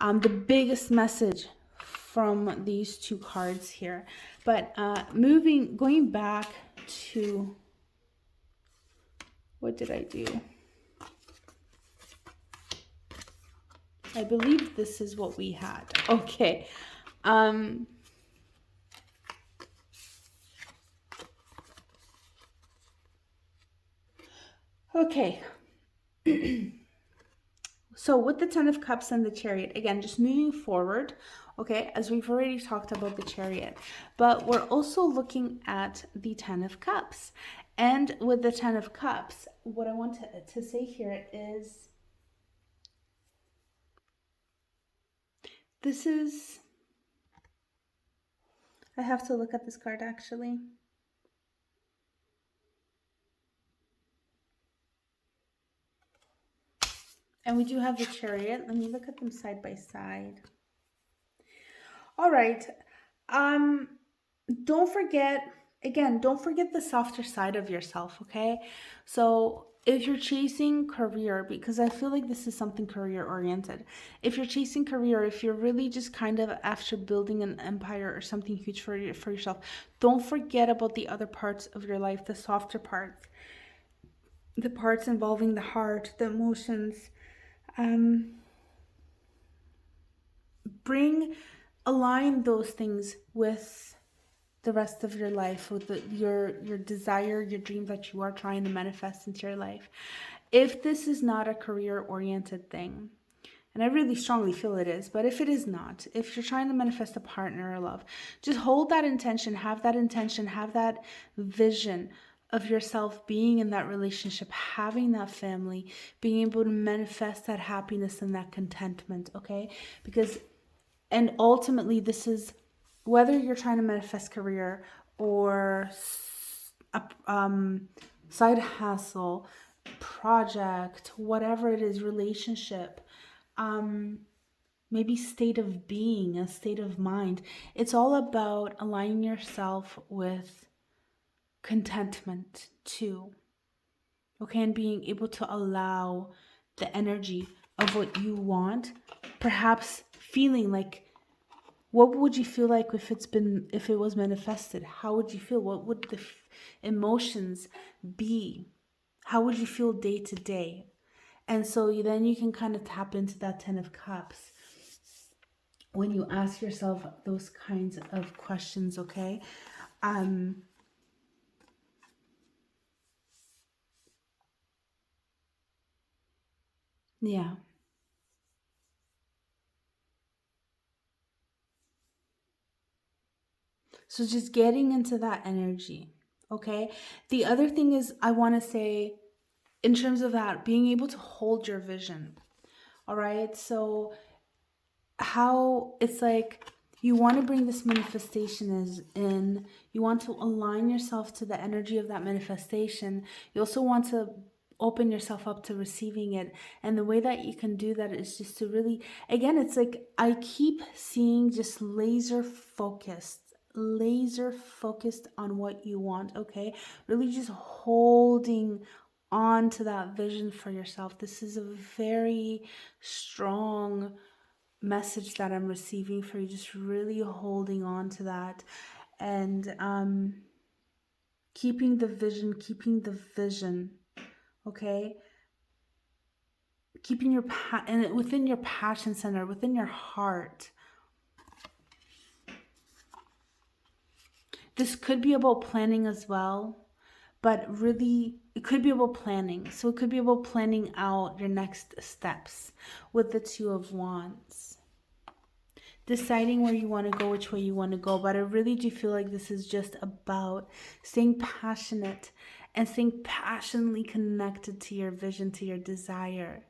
The biggest message from these two cards here. But going back to, what did I do? I believe this is what we had. Okay. Okay. So with the Ten of Cups and the Chariot, again, just moving forward, okay, as we've already talked about the Chariot, but we're also looking at the Ten of Cups. And with the Ten of Cups, what I want to say here is, this is, I have to look at this card actually. And we do have the Chariot. Let me look at them side by side. All right. Don't forget, again, don't forget the softer side of yourself, okay? So if you're chasing career, because I feel like this is something career oriented. If you're chasing career, if you're really just kind of after building an empire or something huge for yourself, don't forget about the other parts of your life, the softer parts, the parts involving the heart, the emotions. align those things with the rest of your life, with your desire, your dream that you are trying to manifest into your life. If this is not a career oriented thing, and I really strongly feel it is, but if it is not, if you're trying to manifest a partner or love, just hold that intention, have that vision of yourself being in that relationship, having that family, being able to manifest that happiness and that contentment, okay? Because, and ultimately, this is whether you're trying to manifest career or a side hustle, project, whatever it is, relationship, maybe state of being, a state of mind. It's all about aligning yourself with contentment too. Okay, and being able to allow the energy of what you want, perhaps feeling like, what would you feel like if it was manifested? How would you feel? What would the emotions be? How would you feel day to day? And so then you can kind of tap into that 10 of cups when you ask yourself those kinds of questions, okay? Yeah. So just getting into that energy, okay? The other thing is, I want to say, in terms of that, being able to hold your vision, all right? So how it's like you want to bring this manifestation is in, you want to align yourself to the energy of that manifestation. You also want to open yourself up to receiving it, and the way that you can do that is just to really, again, it's like I keep seeing just laser focused on what you want, okay? Really just holding on to that vision for yourself. This is a very strong message that I'm receiving for you, just really holding on to that, and keeping the vision, okay? Keeping your and within your passion center, within your heart. This could be about planning as well, but really it could be about planning. So it could be about planning out your next steps with the Two of Wands, deciding where you want to go, which way you want to go. But I really do feel like this is just about staying passionate and staying passionately connected to your vision, to your desire.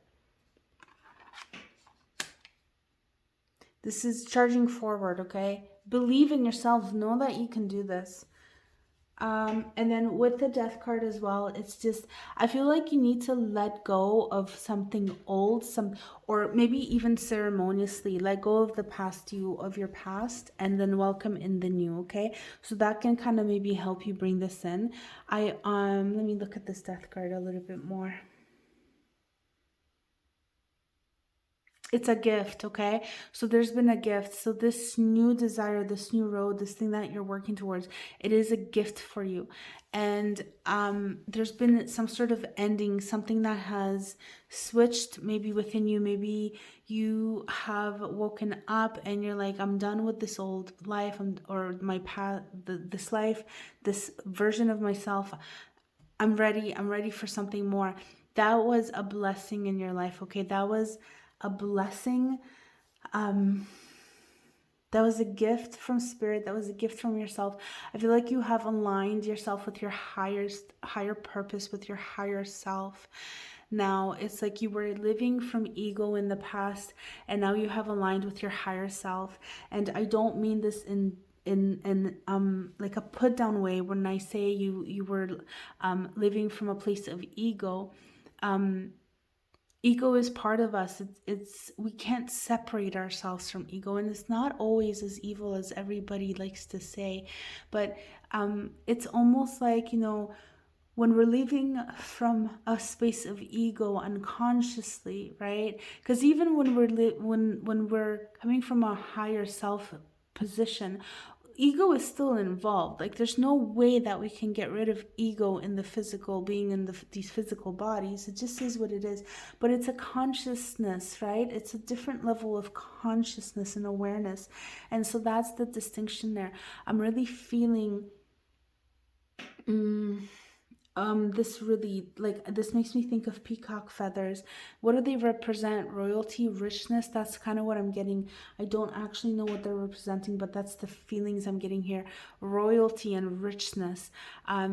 This is charging forward, okay? Believe in yourself. Know that you can do this. And then with the Death card as well, it's just, I feel like you need to let go of something old, or maybe even ceremoniously let go of the past you, of your past, and then welcome in the new, okay? So that can kind of maybe help you bring this in. Let me look at this Death card a little bit more. It's a gift, okay? So there's been a gift. So this new desire, this new road, this thing that you're working towards, it is a gift for you. And there's been some sort of ending, something that has switched maybe within you. Maybe you have woken up and you're like, I'm done with this old life, or my past, this life, this version of myself. I'm ready for something more. That was a blessing in your life, okay? That was a blessing. That was a gift from spirit. That was a gift from yourself. I feel like you have aligned yourself with your higher purpose, with your higher self. Now it's like you were living from ego in the past, and now you have aligned with your higher self. And I don't mean this in like a put down way. When I say you were living from a place of ego, ego is part of us. It's we can't separate ourselves from ego, and it's not always as evil as everybody likes to say, but it's almost like, when we're living from a space of ego unconsciously, right? Because even when we're when we're coming from a higher self position, ego is still involved. Like there's no way that we can get rid of ego in the physical, being in these physical bodies. It just is what it is. But it's a consciousness, right? It's a different level of consciousness and awareness. And so that's the distinction there. I'm really feeling this really, like, this makes me think of peacock feathers. What do they represent? Royalty, richness. That's kind of what I'm getting. I don't actually know what they're representing, but that's the feelings I'm getting here. Royalty and richness. I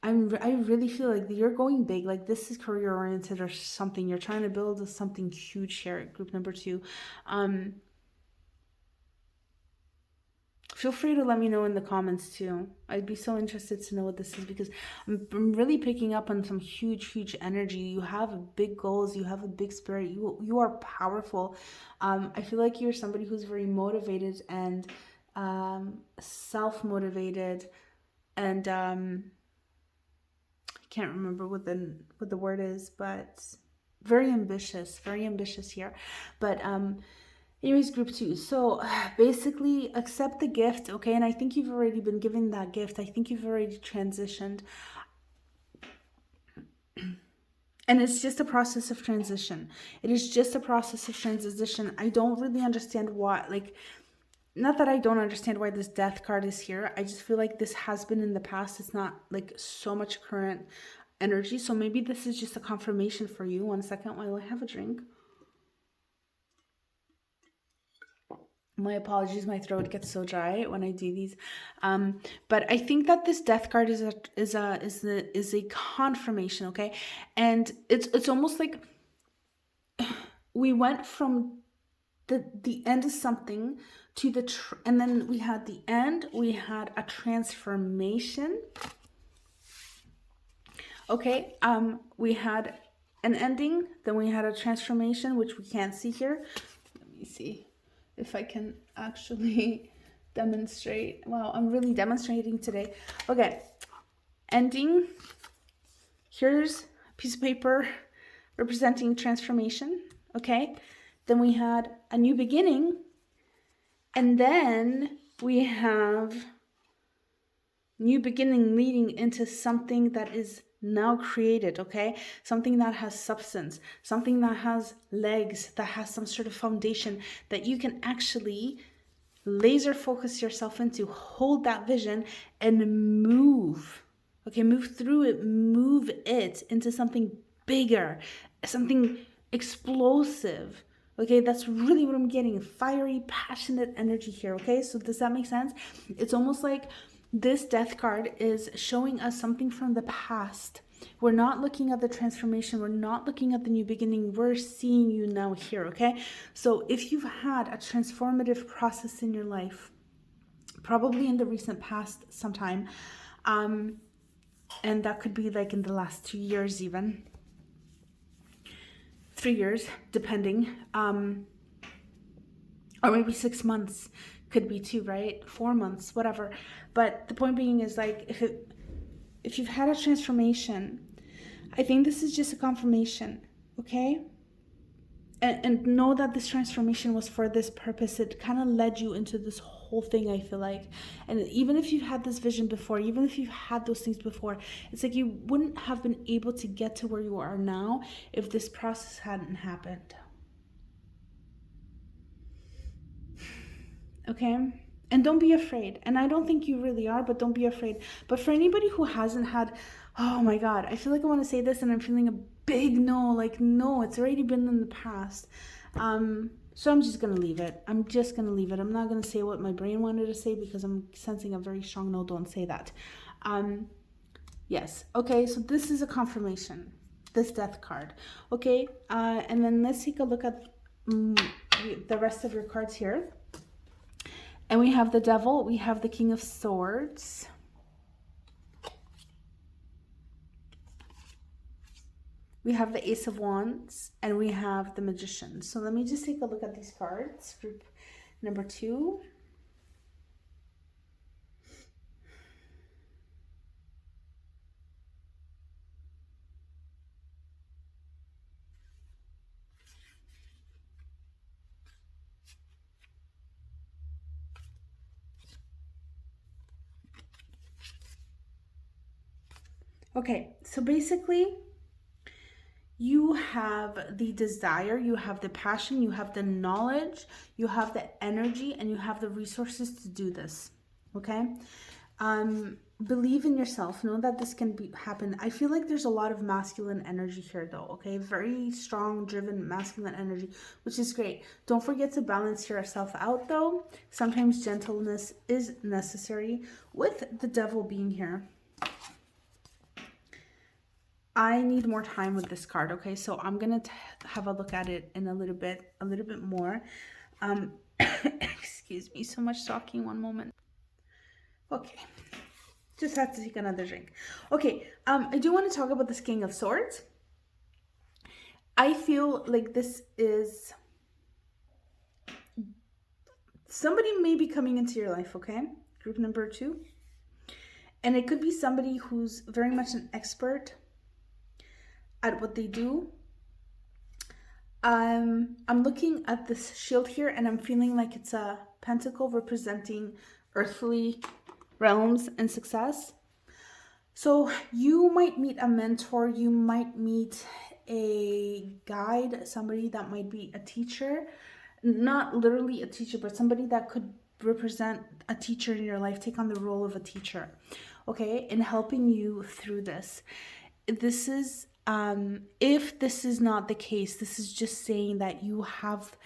really feel like you're going big. Like this is career oriented or something. You're trying to build something huge here at group number 2. Feel free to let me know in the comments too. I'd be so interested to know what this is, because I'm really picking up on some huge energy. You have big goals. You have a big spirit. You are powerful. I feel like you're somebody who's very motivated and self-motivated, and I can't remember what the word is, but very ambitious here. But anyways, group 2. So basically accept the gift, okay? And I think you've already been given that gift. I think you've already transitioned. And it's just a process of transition. It is just a process of transition. I don't really understand why, like, not that I don't understand why this death card is here. I just feel like this has been in the past. It's not like so much current energy. So maybe this is just a confirmation for you. One second while I have a drink. My apologies, my throat gets so dry when I do these. But I think that this death card is a confirmation, okay? And it's almost like we went from the end of something to and then we had the end, we had a transformation. Okay, we had an ending, then we had a transformation, which we can't see here. Let me see if I can actually demonstrate. Wow, I'm really demonstrating today. Okay, ending. Here's a piece of paper representing transformation. Okay, then we had a new beginning, and then we have new beginning leading into something that is now created, okay? Something that has substance, something that has legs, that has some sort of foundation that you can actually laser focus yourself into, hold that vision and move, okay? Move through it, move it into something bigger, something explosive, okay? That's really what I'm getting, fiery, passionate energy here, okay? So does that make sense? It's almost like this death card is showing us something from the past. We're not looking at the transformation. We're not looking at the new beginning. We're seeing you now here, okay? So if you've had a transformative process in your life, probably in the recent past sometime, and that could be like in the last 2 years even, 3 years, depending, or maybe 6 months, could be too, right? 4 months, whatever. But the point being is, like, if you've had a transformation, I think this is just a confirmation, okay? And know that this transformation was for this purpose. It kind of led you into this whole thing, I feel like. And even if you've had this vision before, even if you've had those things before, it's like you wouldn't have been able to get to where you are now if this process hadn't happened. Okay? And don't be afraid. And I don't think you really are, but don't be afraid. But for anybody who hasn't had, oh my God, I feel like I want to say this and I'm feeling a big no. Like, no, it's already been in the past. So I'm just going to leave it. I'm just going to leave it. I'm not going to say what my brain wanted to say because I'm sensing a very strong no, don't say that. Yes. Okay, so this is a confirmation. This death card. Okay, and then let's take a look at the rest of your cards here. And we have the Devil, we have the King of Swords. We have the Ace of Wands, and we have the Magician. So let me just take a look at these cards. Group number 2. Okay, so basically, you have the desire, you have the passion, you have the knowledge, you have the energy, and you have the resources to do this. Okay? Believe in yourself. Know that this can happen. I feel like there's a lot of masculine energy here, though. Okay? Very strong, driven masculine energy, which is great. Don't forget to balance yourself out, though. Sometimes gentleness is necessary with the devil being here. I need more time with this card, okay? So I'm gonna have a look at it in a little bit more. Excuse me, so much talking, one moment. Okay, just had to take another drink. Okay, I do want to talk about this King of Swords. I feel like this is somebody may be coming into your life, okay? Group number 2. And it could be somebody who's very much an expert at what they do. I'm looking at this shield here and I'm feeling like it's a pentacle representing earthly realms and success. So you might meet a mentor, you might meet a guide, somebody that might be a teacher, not literally a teacher, but somebody that could represent a teacher in your life, take on the role of a teacher, okay, in helping you through this. This is if this is not the case, this is just saying that you have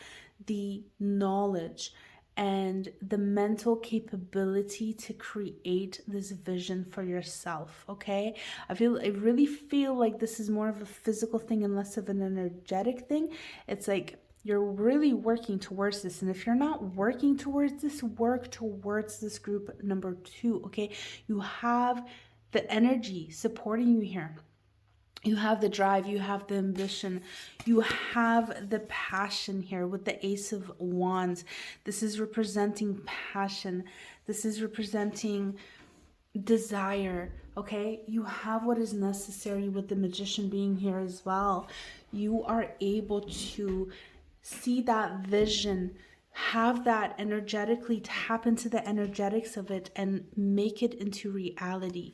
the knowledge and the mental capability to create this vision for yourself, okay? I really feel like this is more of a physical thing and less of an energetic thing. It's like you're really working towards this, and if you're not working towards this, work towards this group number 2, okay? You have the energy supporting you here. You have the drive, you have the ambition, you have the passion here with the Ace of Wands. This is representing passion. This is representing desire, okay? You have what is necessary with the Magician being here as well. You are able to see that vision, have that energetically, tap into the energetics of it and make it into reality.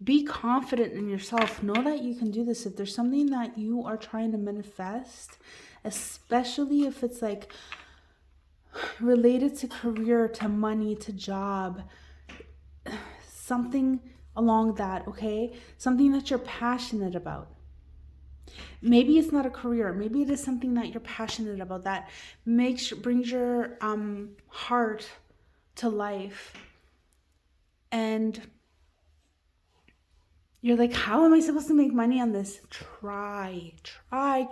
Be confident in yourself. Know that you can do this. If there's something that you are trying to manifest, especially if it's like related to career, to money, to job, something along that, okay? Something that you're passionate about. Maybe it's not a career. Maybe it is something that you're passionate about that brings your heart to life. And you're like, how am I supposed to make money on this? Try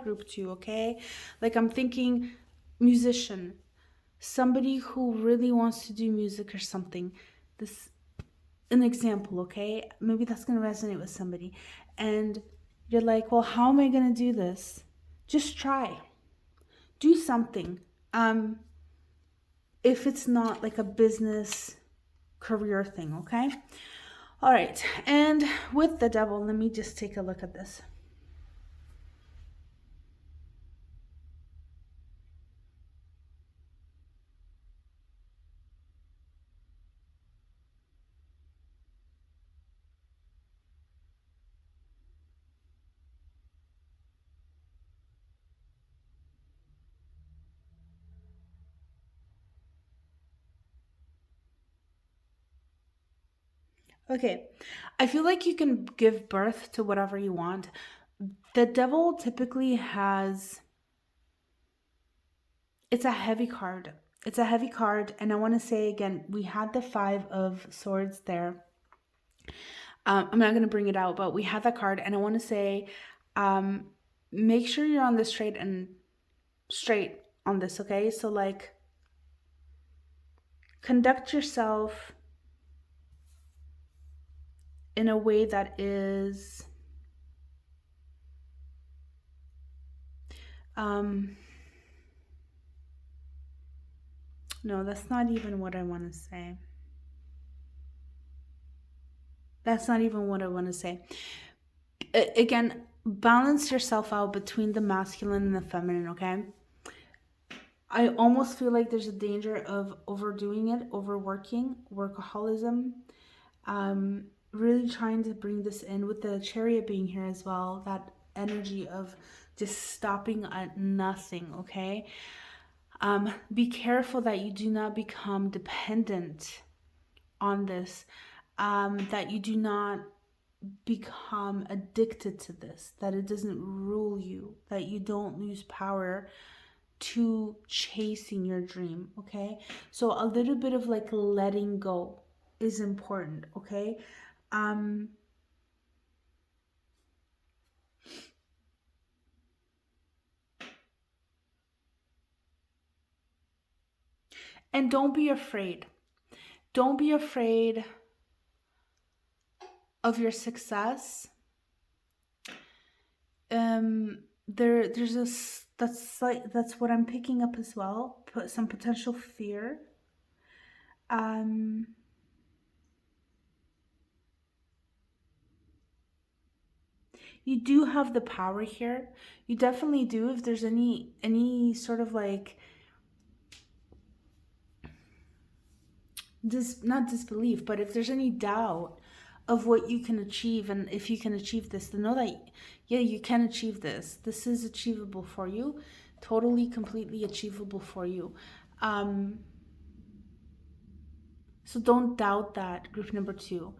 group 2, okay? Like I'm thinking musician, somebody who really wants to do music or something. This, an example, okay? Maybe that's going to resonate with somebody. And you're like, well, how am I going to do this? Just try. Do something. If it's not like a business career thing, okay? All right, and with the devil, let me just take a look at this. Okay, I feel like you can give birth to whatever you want. The devil typically has, it's a heavy card. It's a heavy card, and I want to say again, we had the 5 of Swords there. I'm not going to bring it out, but we had that card, and I want to say, make sure you're on the straight on this, okay? So like, conduct yourself in a way that is no, that's not even what I want to say. That's not even what I want to say. Again, balance yourself out between the masculine and the feminine, okay? I almost feel like there's a danger of overdoing it, overworking, workaholism. really trying to bring this in with the chariot being here as well, that energy of just stopping at nothing, okay? Be careful that you do not become dependent on this, that you do not become addicted to this, that it doesn't rule you, that you don't lose power to chasing your dream, okay? So a little bit of like letting go is important, okay? Um, and don't be afraid. Don't be afraid of your success. There's this, that's what I'm picking up as well. Put some potential fear. Um, you do have the power here. You definitely do. If there's any sort of like not disbelief, but if there's any doubt of what you can achieve and if you can achieve this, then know that yeah, you can achieve this. This is achievable for you, totally, completely achievable for you. Um, so don't doubt that, group number 2.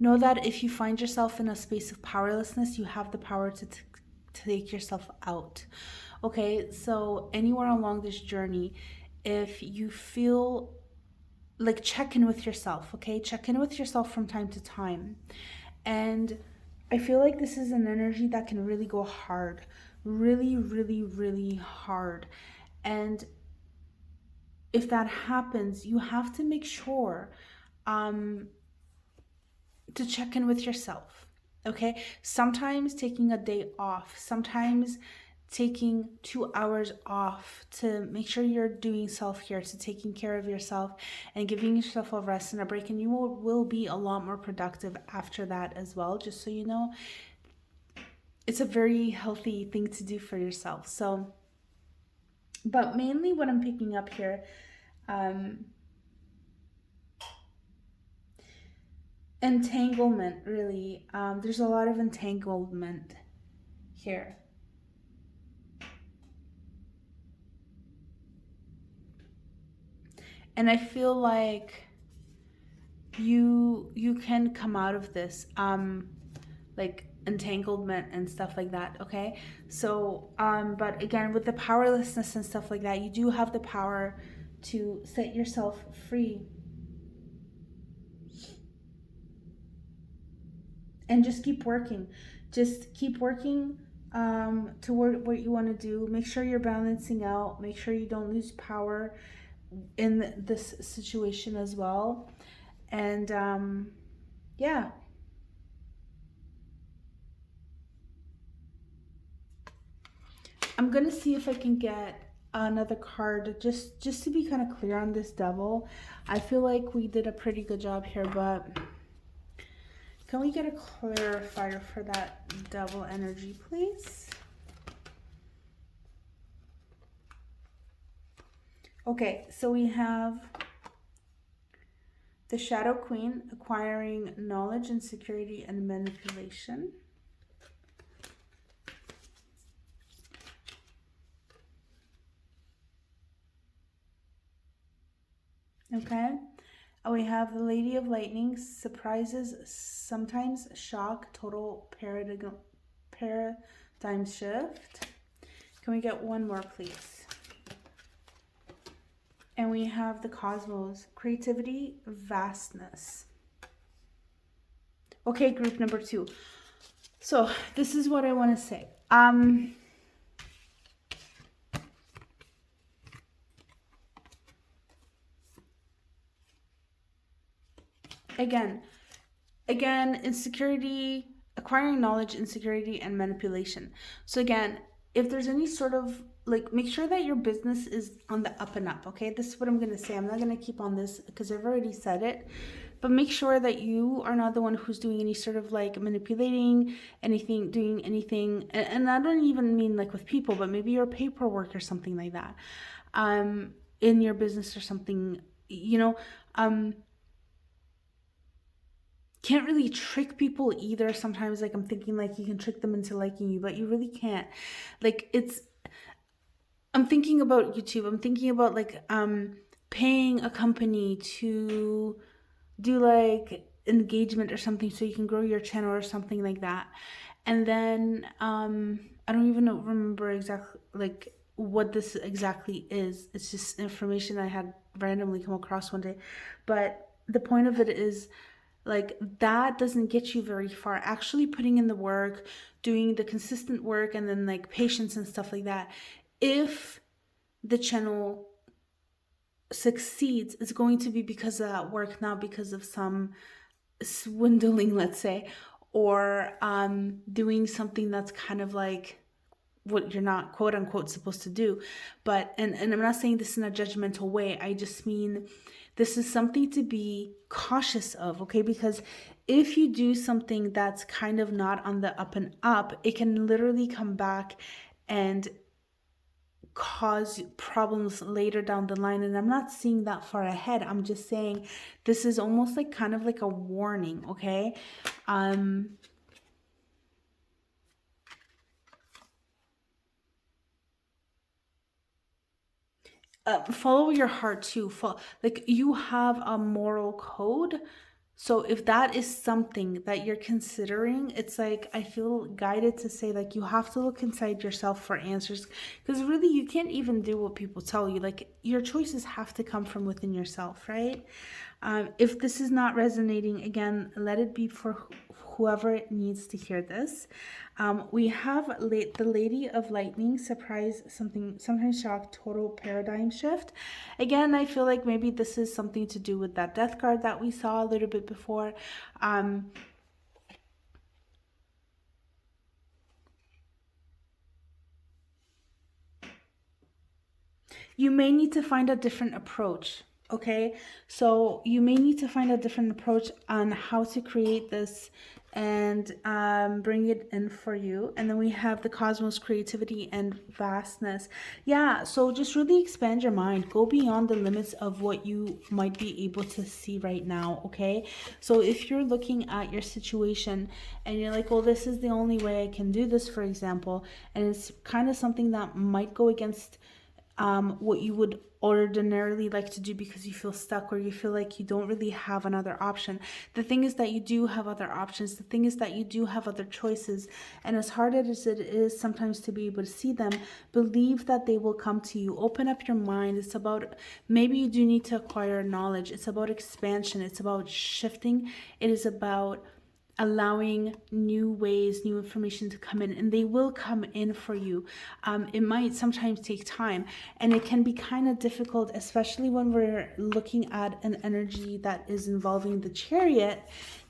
Know that if you find yourself in a space of powerlessness, you have the power to take yourself out. Okay, so anywhere along this journey, if you feel like, check in with yourself, okay? Check in with yourself from time to time. And I feel like this is an energy that can really go hard, really, really, really hard. And if that happens, you have to make sure to check in with yourself, okay? Sometimes taking a day off, sometimes taking 2 hours off to make sure you're doing self-care, to taking care of yourself and giving yourself a rest and a break, and you will be a lot more productive after that as well. Just so you know, it's a very healthy thing to do for yourself. So, but mainly what I'm picking up here, entanglement, really. There's a lot of entanglement here. And I feel like you can come out of this, like entanglement and stuff like that, okay? So, but again, with the powerlessness and stuff like that, you do have the power to set yourself free. And just keep working. Just keep working toward what you want to do. Make sure you're balancing out. Make sure you don't lose power in this situation as well. And yeah. I'm gonna see if I can get another card just to be kind of clear on this devil. I feel like we did a pretty good job here, but can we get a clarifier for that devil energy, please? Okay, so we have the Shadow Queen, acquiring knowledge and security and manipulation. Okay, we have the Lady of Lightning, surprises, sometimes shock, total paradigm shift. Can we get one more, please? And we have the Cosmos, creativity, vastness. Okay, group number 2. So this is what I want to say. Again, insecurity, acquiring knowledge, insecurity, and manipulation. So again, if there's any sort of like, make sure that your business is on the up and up, okay? This is what I'm going to say. I'm not going to keep on this because I've already said it, but make sure that you are not the one who's doing any sort of like manipulating anything, doing anything. And I don't even mean like with people, but maybe your paperwork or something like that, in your business or something. you know, um, can't really trick people either. Sometimes, like, I'm thinking like you can trick them into liking you, but you really can't. Like, I'm thinking about YouTube. I'm thinking about like paying a company to do like engagement or something so you can grow your channel or something like that. And then I don't even remember exactly like what this exactly is. It's just information I had randomly come across one day. But the point of it is, like, that doesn't get you very far. Actually putting in the work, doing the consistent work, and then like patience and stuff like that. If the channel succeeds, it's going to be because of that work, not because of some swindling, let's say, or doing something that's kind of like what you're not quote unquote supposed to do. But and I'm not saying this in a judgmental way. I just mean this is something to be cautious of, okay? Because if you do something that's kind of not on the up and up, it can literally come back and cause problems later down the line. And I'm not seeing that far ahead. I'm just saying this is almost like kind of like a warning, okay? Follow your heart too. Like, you have a moral code. So if that is something that you're considering, it's like I feel guided to say like you have to look inside yourself for answers, because really you can't even do what people tell you. Like, your choices have to come from within yourself, right? If this is not resonating, again, let it be for whoever needs to hear this. We have the Lady of Lightning, surprise, something, sometimes shock, total paradigm shift. Again, I feel like maybe this is something to do with that death card that we saw a little bit before. You may need to find a different approach. Okay, so you may need to find a different approach on how to create this and bring it in for you. And then we have the cosmos, creativity and vastness. Yeah, so just really expand your mind, go beyond the limits of what you might be able to see right now. Okay, so if you're looking at your situation and you're like, well, this is the only way I can do this, for example, and it's kind of something that might go against what you would ordinarily like to do because you feel stuck or you feel like you don't really have another option. The thing is that you do have other options. The thing is that you do have other choices. And as hard as it is sometimes to be able to see them, believe that they will come to you. Open up your mind. It's about, maybe you do need to acquire knowledge. It's about expansion. It's about shifting. It is about allowing new ways, new information to come in, and they will come in for you. It might sometimes take time, and it can be kind of difficult, especially when we're looking at an energy that is involving the chariot.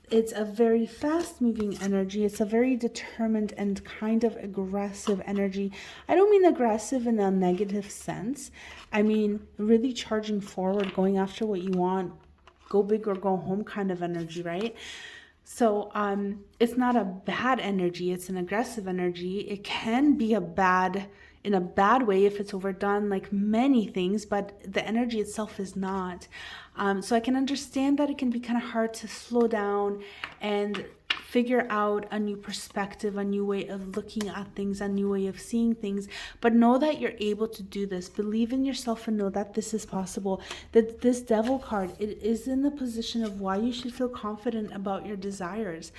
It's a very fast moving energy. It's a very determined and kind of aggressive energy. I don't mean aggressive in a negative sense. I mean really charging forward, going after what you want, go big or go home kind of energy, right? So it's not a bad energy, it's an aggressive energy. It can be in a bad way if it's overdone, like many things, but the energy itself is not. So I can understand that it can be kind of hard to slow down and figure out a new perspective, a new way of looking at things, a new way of seeing things. But know that you're able to do this. Believe in yourself and know that this is possible. That this devil card, it is in the position of why you should feel confident about your desires.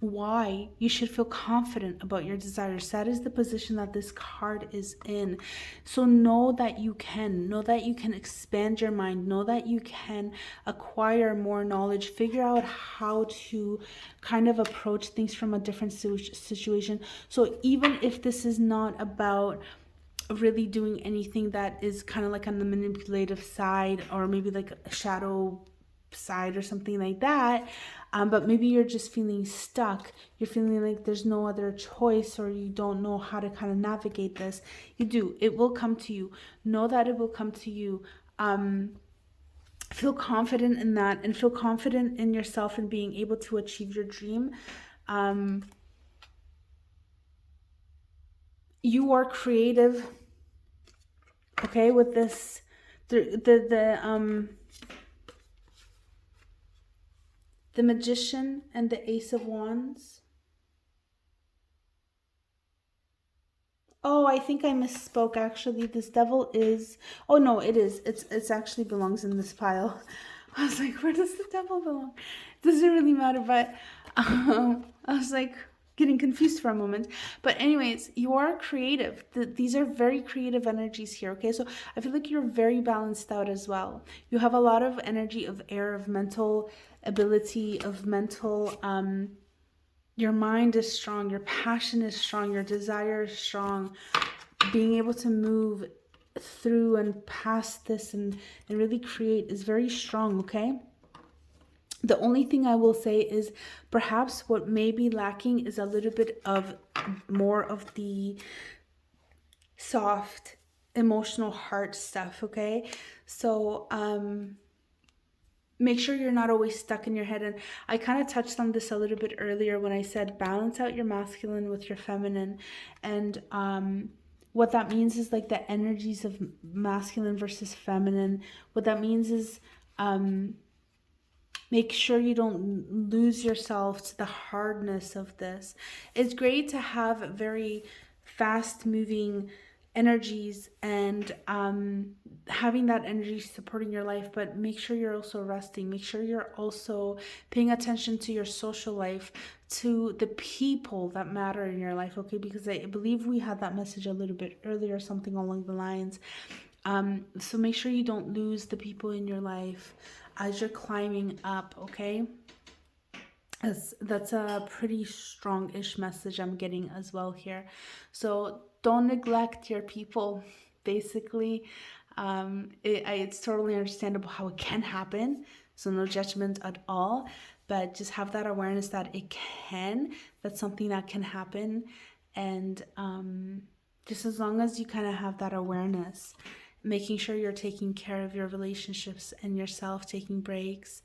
Why you should feel confident about your desires. That is the position that this card is in. So know that you can expand your mind, know that you can acquire more knowledge, figure out how to kind of approach things from a different situation. So even if this is not about really doing anything that is kind of like on the manipulative side, or maybe like a shadow side or something like that, but maybe you're just feeling stuck, you're feeling like there's no other choice, or you don't know how to kind of navigate this. You do, it will come to you. Know that it will come to you. Feel confident in that, and feel confident in yourself and being able to achieve your dream. You are creative, okay, with this, the the Magician and the Ace of Wands. Oh, I think I misspoke actually. This Devil is, oh no, it is. It's actually belongs in this pile. I was like, where does the Devil belong? Doesn't really matter, but I was like getting confused for a moment. But anyways, you are creative. These are very creative energies here, okay? So I feel like you're very balanced out as well. You have a lot of energy of air, of mental ability, of mental your mind is strong, your passion is strong, your desire is strong. Being able to move through and past this and really create is very strong, okay? The only thing I will say is perhaps what may be lacking is a little bit of more of the soft, emotional heart stuff, okay? So, make sure you're not always stuck in your head. And I kind of touched on this a little bit earlier when I said balance out your masculine with your feminine. And what that means is like the energies of masculine versus feminine. What that means is make sure you don't lose yourself to the hardness of this. It's great to have very fast moving energies and having that energy supporting your life, but make sure you're also resting. Make sure you're also paying attention to your social life, to the people that matter in your life, okay? Because I believe we had that message a little bit earlier, something along the lines. So make sure you don't lose the people in your life as you're climbing up, okay? That's a pretty strong-ish message I'm getting as well here. So don't neglect your people, basically. It's totally understandable how it can happen, so no judgment at all, but just have that awareness that that's something that can happen. And just as long as you kind of have that awareness, making sure you're taking care of your relationships and yourself, taking breaks,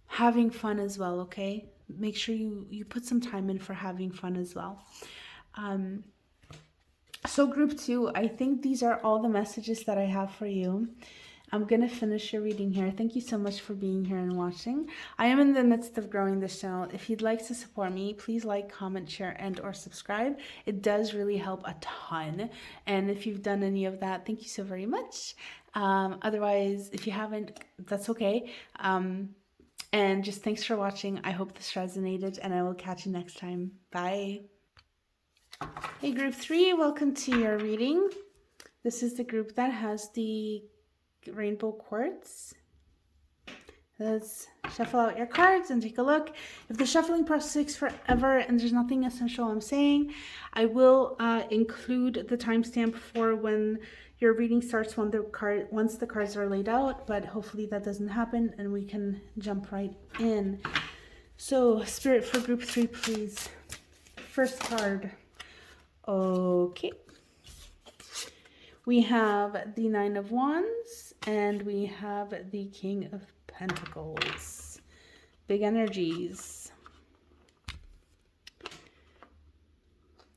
having fun as well, okay? Make sure you put some time in for having fun as well. So group 2, I think these are all the messages that I have for you. I'm going to finish your reading here. Thank you so much for being here and watching. I am in the midst of growing this channel. If you'd like to support me, please like, comment, share, and or subscribe. It does really help a ton. And if you've done any of that, thank you so very much. Otherwise, if you haven't, that's okay. And just thanks for watching. I hope this resonated, and I will catch you next time. Bye. Hey, group 3, welcome to your reading. This is the group that has the rainbow quartz. Let's shuffle out your cards and take a look. If the shuffling process takes forever and there's nothing essential I'm saying, I will include the timestamp for when your reading starts once the cards are laid out, but hopefully that doesn't happen and we can jump right in. So, Spirit for group 3, please. First card. Okay. We have the Nine of Wands and we have the King of Pentacles. Big energies.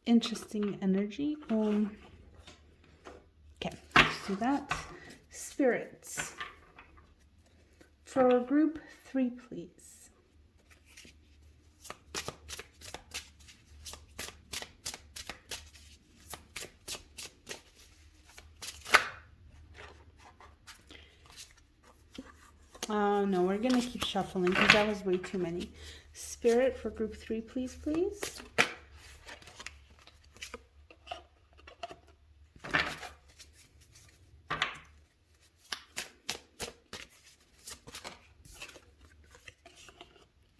Interesting energy. Okay, let's do that. Spirits. For group 3, please. No, we're going to keep shuffling because that was way too many. Spirit for group 3, please, please.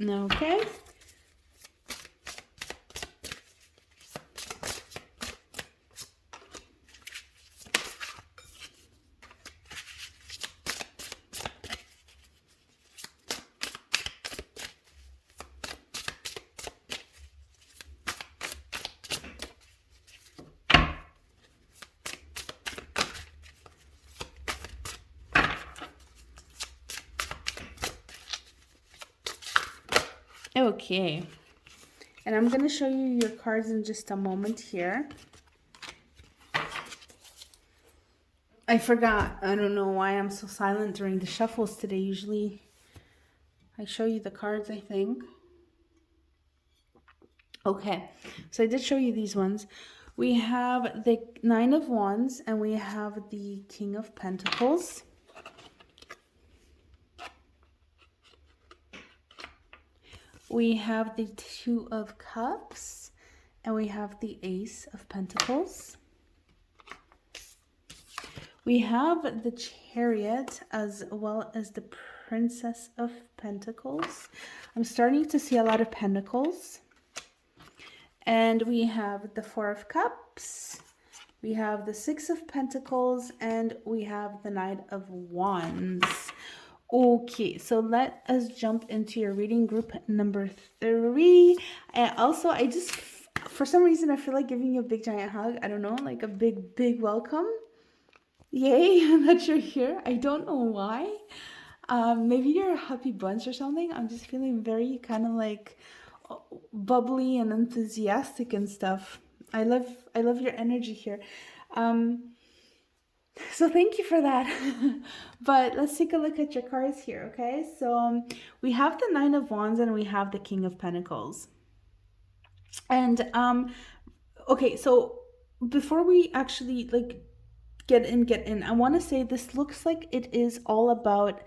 Okay. Okay, and I'm going to show you your cards in just a moment here. I forgot. I don't know why I'm so silent during the shuffles today. Usually I show you the cards, I think. Okay, so I did show you these ones. We have the Nine of Wands and we have the King of Pentacles. We have the Two of Cups and we have the Ace of Pentacles. We have the Chariot as well as the Princess of Pentacles. I'm starting to see a lot of pentacles. And we have the Four of Cups, we have the Six of Pentacles, and we have the Knight of Wands. Okay, so let us jump into your reading group number 3. And also, I just, for some reason, I feel like giving you a big giant hug. I don't know, like a big, big welcome. Yay, that you're here. I don't know why. Maybe you're a happy bunch or something. I'm just feeling very kind of like bubbly and enthusiastic and stuff. I love your energy here. So thank you for that. But let's take a look at your cards here, okay? So we have the Nine of Wands and we have the King of Pentacles. And okay, so before we actually like get in, I want to say this looks like it is all about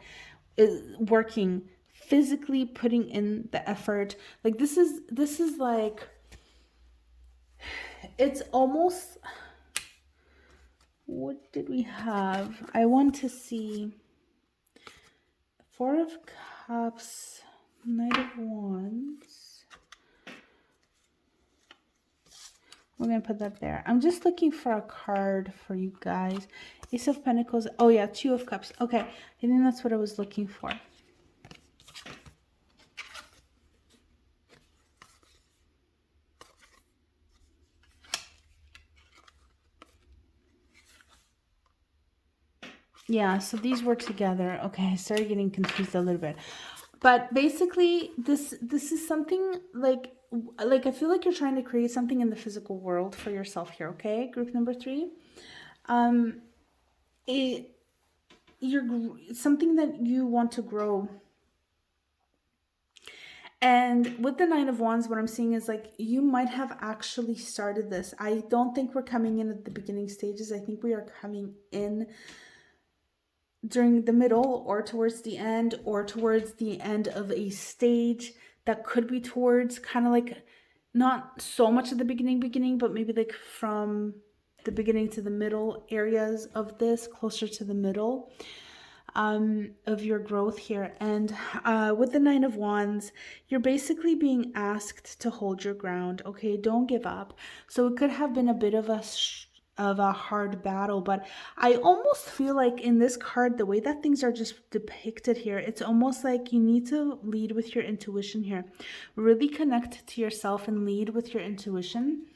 working, physically putting in the effort. Like this is like, it's almost, what did we have? I want to see Four of Cups, Knight of Wands. We're gonna put that there. I'm just looking for a card for you guys. Ace of Pentacles. Oh yeah, Two of Cups. Okay, I think that's what I was looking for. Yeah, so these were together. Okay, I started getting confused a little bit. But basically, this is something like I feel like you're trying to create something in the physical world for yourself here, okay? Group number 3. You're something that you want to grow. And with the Nine of Wands, what I'm seeing is like you might have actually started this. I don't think we're coming in at the beginning stages. I think we are coming in during the middle or towards the end of a stage that could be towards kind of like not so much at the beginning, but maybe like from the beginning to the middle areas of this, closer to the middle of your growth here. And with the Nine of Wands, you're basically being asked to hold your ground. Okay, don't give up. So it could have been a bit of a hard battle, but I almost feel like in this card, the way that things are just depicted here, it's almost like you need to lead with your intuition here. Really connect to yourself and lead with your intuition.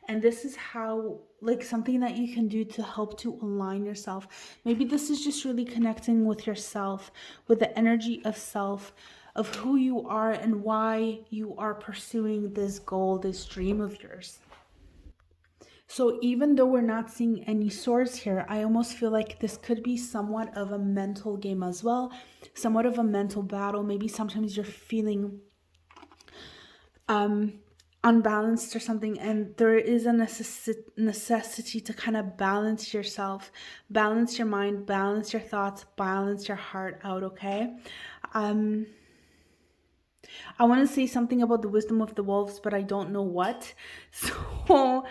And this is how, like, something that you can do to help to align yourself. Maybe this is just really connecting with yourself, with the energy of self, of who you are and why you are pursuing this goal, this dream of yours. So even though we're not seeing any swords here, I almost feel like this could be somewhat of a mental game as well, somewhat of a mental battle. Maybe sometimes you're feeling unbalanced or something, and there is a necessity to kind of balance yourself, balance your mind, balance your thoughts, balance your heart out, okay? I want to say something about the wisdom of the wolves, but I don't know what. So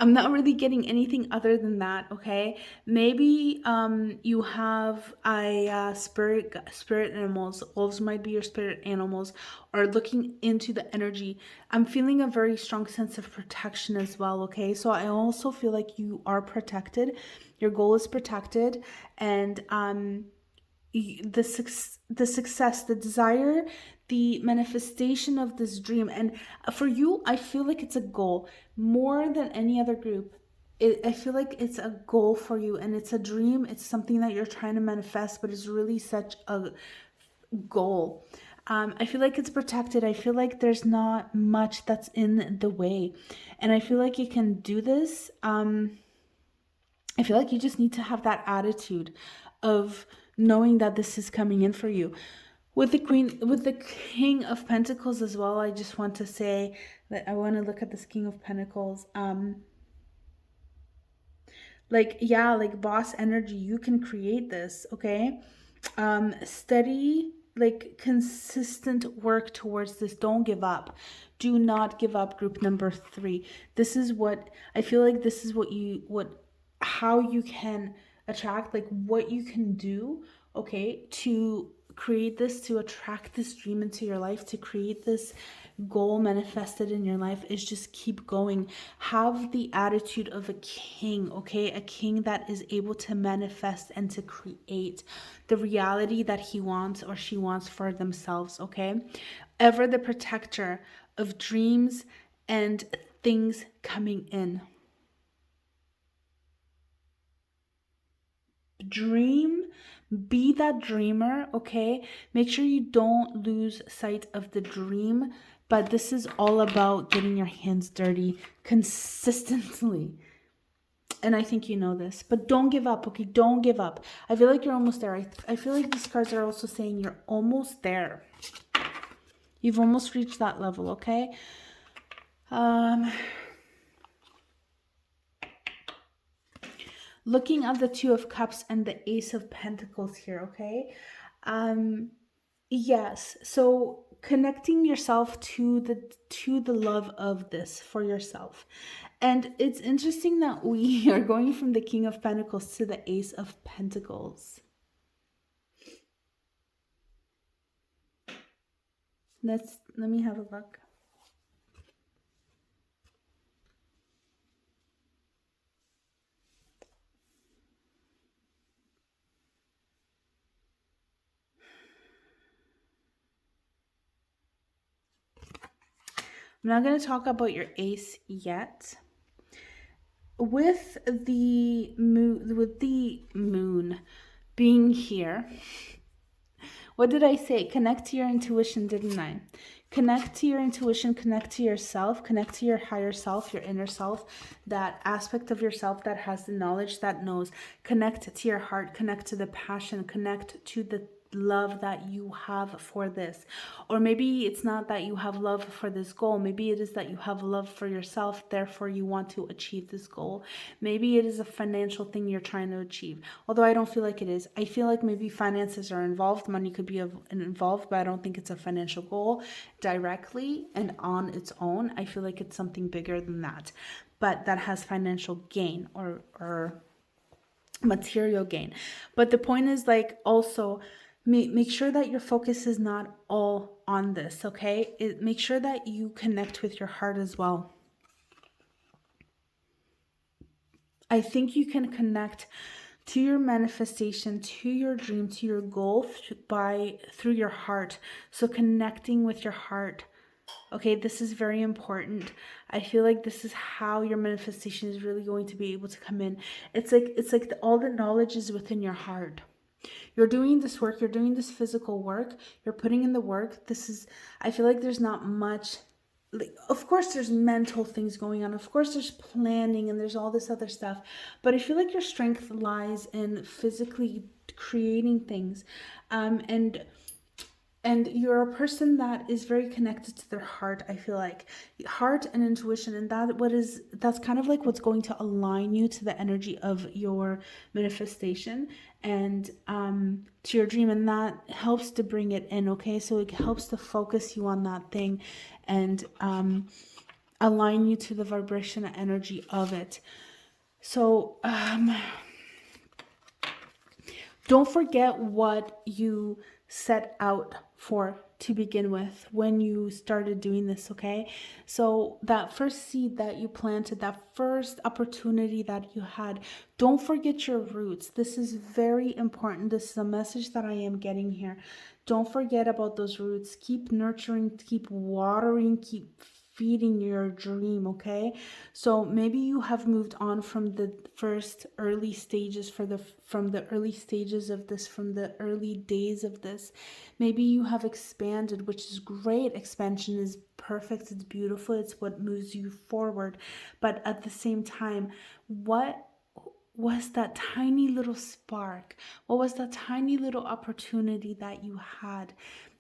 I'm not really getting anything other than that, okay? Maybe you have a spirit animals. Wolves might be your spirit animals, or looking into the energy. I'm feeling a very strong sense of protection as well, okay? So I also feel like you are protected. Your goal is protected, and the success, the desire, the manifestation of this dream. And for you, I feel like it's a goal more than any other group. I feel like it's a goal for you, and it's a dream. It's something that you're trying to manifest, but it's really such a goal. I feel like it's protected. I feel like there's not much that's in the way, and I feel like you can do this. I feel like you just need to have that attitude of knowing that this is coming in for you. With the queen, with the king of pentacles as well, I just want to say that I want to look at this king of pentacles. Like, yeah, like boss energy, you can create this, okay? Steady, like consistent work towards this. Don't give up. Do not give up, group number 3. This is what I feel like, this is how you can attract, like what you can do, okay, to create this, to attract this dream into your life, to create this goal manifested in your life, is just keep going. Have the attitude of a king, okay? A king that is able to manifest and to create the reality that he wants or she wants for themselves, okay? Ever the protector of dreams and things coming in. Dream, be that dreamer, okay? Make sure you don't lose sight of the dream, but this is all about getting your hands dirty consistently. And I think you know this, but don't give up, okay? Don't give up. I feel like you're almost there. I feel like these cards are also saying you're almost there. You've almost reached that level, okay? Looking at the 2 of Cups and the Ace of Pentacles here, okay? Yes, so connecting yourself to the love of this for yourself. And it's interesting that we are going from the King of Pentacles to the Ace of Pentacles. Let me have a look. I'm not going to talk about your ace yet. With the moon being here, what did I say? Connect to your intuition, didn't I? Connect to your intuition, connect to yourself, connect to your higher self, your inner self, that aspect of yourself that has the knowledge, that knows. Connect to your heart, connect to the passion, connect to the love that you have for this. Or maybe it's not that you have love for this goal. Maybe it is that you have love for yourself, therefore you want to achieve this goal. Maybe it is a financial thing you're trying to achieve, although I don't feel like it is. I feel like maybe finances are involved, money could be involved, but I don't think it's a financial goal directly and on its own. I feel like it's something bigger than that, but that has financial gain or material gain. But the point is, like, also make sure that your focus is not all on this, okay? Make sure that you connect with your heart as well. I think you can connect to your manifestation, to your dream, to your goal through your heart. So connecting with your heart. Okay, this is very important. I feel like this is how your manifestation is really going to be able to come in. It's like all the knowledge is within your heart. You're doing this work, you're doing this physical work, you're putting in the work. I feel like there's not much, like, of course there's mental things going on, of course there's planning and there's all this other stuff, but I feel like your strength lies in physically creating things, and you're a person that is very connected to their heart. I feel like heart and intuition, and that's kind of like what's going to align you to the energy of your manifestation and to your dream, and that helps to bring it in, okay? So it helps to focus you on that thing and align you to the vibration and energy of it. So don't forget what you set out for to begin with when you started doing this, okay? So that first seed that you planted, that first opportunity that you had, don't forget your roots. This is very important. This is a message that I am getting here. Don't forget about those roots. Keep nurturing, keep watering, keep feeding your dream, okay? So maybe you have moved on from the first early stages from the early stages of this, from the early days of this. Maybe you have expanded, which is great. Expansion is perfect, it's beautiful, it's what moves you forward. But at the same time, what was that tiny little spark? What was that tiny little opportunity that you had?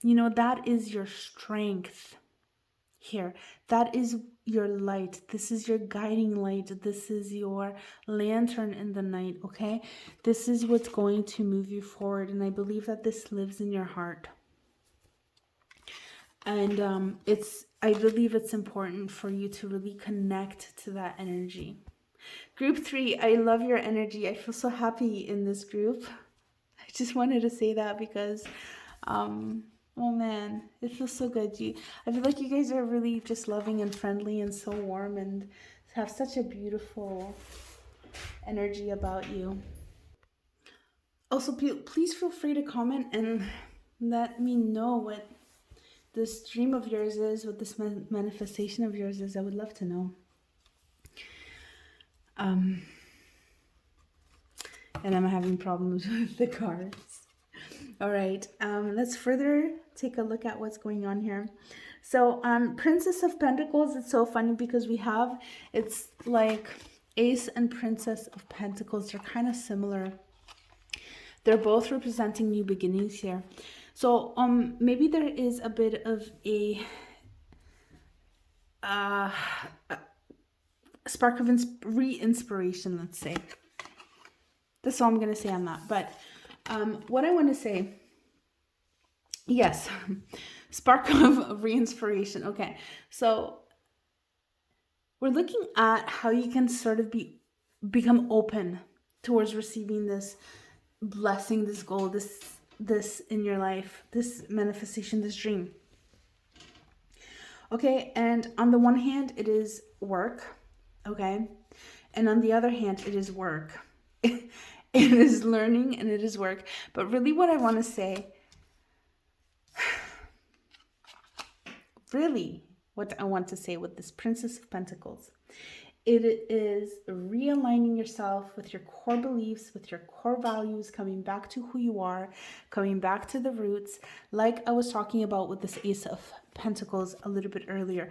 You know, that is your strength here. That is your light. This is your guiding light. This is your lantern in the night, okay? This is what's going to move you forward. And I believe that this lives in your heart. And I believe it's important for you to really connect to that energy. Group 3, I love your energy. I feel so happy in this group. I just wanted to say that because, oh man, it feels so good. I feel like you guys are really just loving and friendly and so warm and have such a beautiful energy about you. Also, please feel free to comment and let me know what this dream of yours is, what this manifestation of yours is. I would love to know. And I'm having problems with the cards. All right, let's further take a look at what's going on here. So Princess of Pentacles, it's so funny because it's like Ace and Princess of Pentacles. They're kind of similar. They're both representing new beginnings here. So maybe there is a bit of a spark of re-inspiration, let's say. That's all I'm going to say on that. But what I want to say, yes, spark of re-inspiration. Okay, so we're looking at how you can sort of become open towards receiving this blessing, this goal, this in your life, this manifestation, this dream. Okay, and on the one hand, it is work, okay? And on the other hand, it is work. It is learning and it is work. But really what I want to say, with this Princess of Pentacles, it is realigning yourself with your core beliefs, with your core values, coming back to who you are, coming back to the roots, like I was talking about with this Ace of Pentacles a little bit earlier,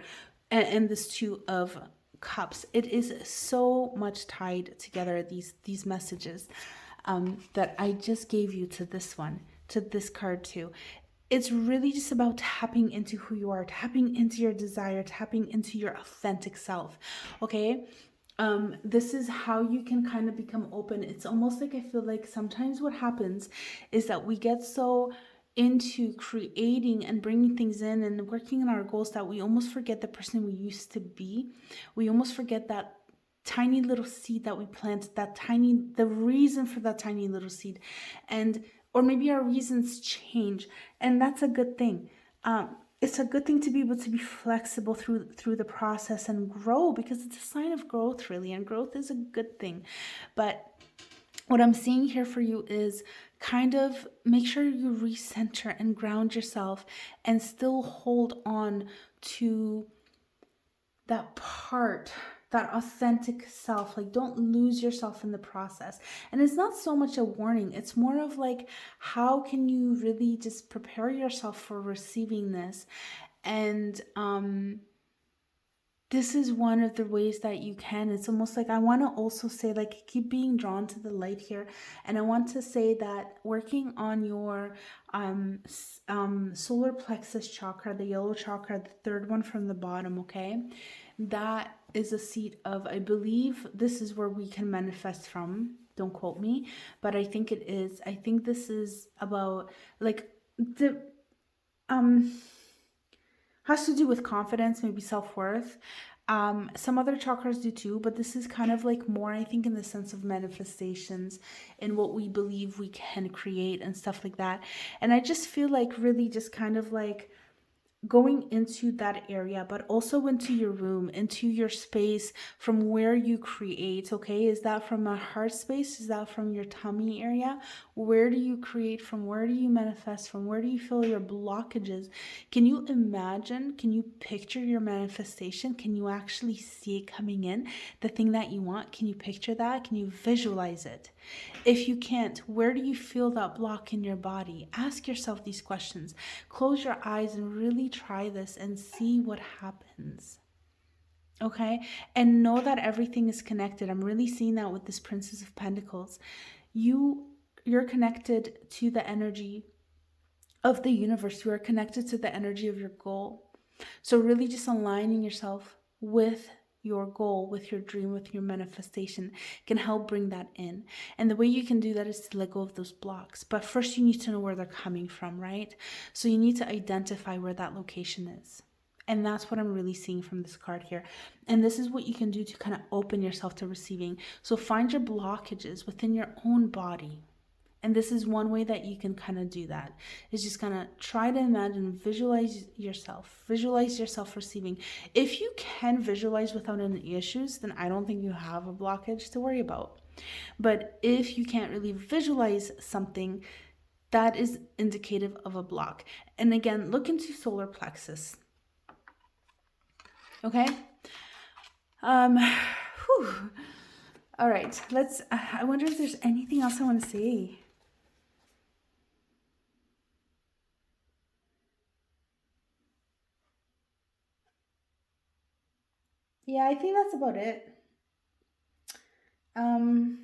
and this Two of Cups. It is so much tied together, these messages that I just gave you to this one, to this card too. It's really just about tapping into who you are, tapping into your desire, tapping into your authentic self, okay? This is how you can kind of become open. It's almost like I feel like sometimes what happens is that we get so into creating and bringing things in and working on our goals that we almost forget the person we used to be. We almost forget that tiny little seed that we planted, the reason for that tiny little seed. Or maybe our reasons change, and that's a good thing. It's a good thing to be able to be flexible through the process and grow, because it's a sign of growth, really, and growth is a good thing. But what I'm seeing here for you is kind of make sure you recenter and ground yourself and still hold on to that part, that authentic self. Like, don't lose yourself in the process. And it's not so much a warning. It's more of like, how can you really just prepare yourself for receiving this? And this is one of the ways that you can. It's almost like I want to also say, like, keep being drawn to the light here. And I want to say that working on your solar plexus chakra, the yellow chakra, the third one from the bottom, okay? That is a seat of, I believe this is where we can manifest from. Don't quote me, but I think it is. I think this is about, like, has to do with confidence, maybe self-worth. Some other chakras do too, but this is kind of like more, I think, in the sense of manifestations and what we believe we can create and stuff like that. And I just feel like really just kind of like going into that area, but also into your room, into your space from where you create, okay? Is that from a heart space? Is that from your tummy area? Where do you create from? Where do you manifest from? Where do you feel your blockages? Can you imagine? Can you picture your manifestation? Can you actually see it coming in? The thing that you want? Can you picture that? Can you visualize it? If you can't, where do you feel that block in your body? Ask yourself these questions. Close your eyes and really try this and see what happens. Okay, and know that everything is connected. I'm really seeing that with this Princess of Pentacles. You're connected to the energy of the universe. You are connected to the energy of your goal. So really just aligning yourself with your goal, with your dream, with your manifestation can help bring that in. And the way you can do that is to let go of those blocks. But first you need to know where they're coming from, right? So you need to identify where that location is. And that's what I'm really seeing from this card here. And this is what you can do to kind of open yourself to receiving. So find your blockages within your own body. And this is one way that you can kind of do that, is just kind of try to imagine, visualize yourself receiving. If you can visualize without any issues, then I don't think you have a blockage to worry about. But if you can't really visualize something, that is indicative of a block. And again, look into solar plexus. Okay. Whew. All right, I wonder if there's anything else I want to say. Yeah, I think that's about it. I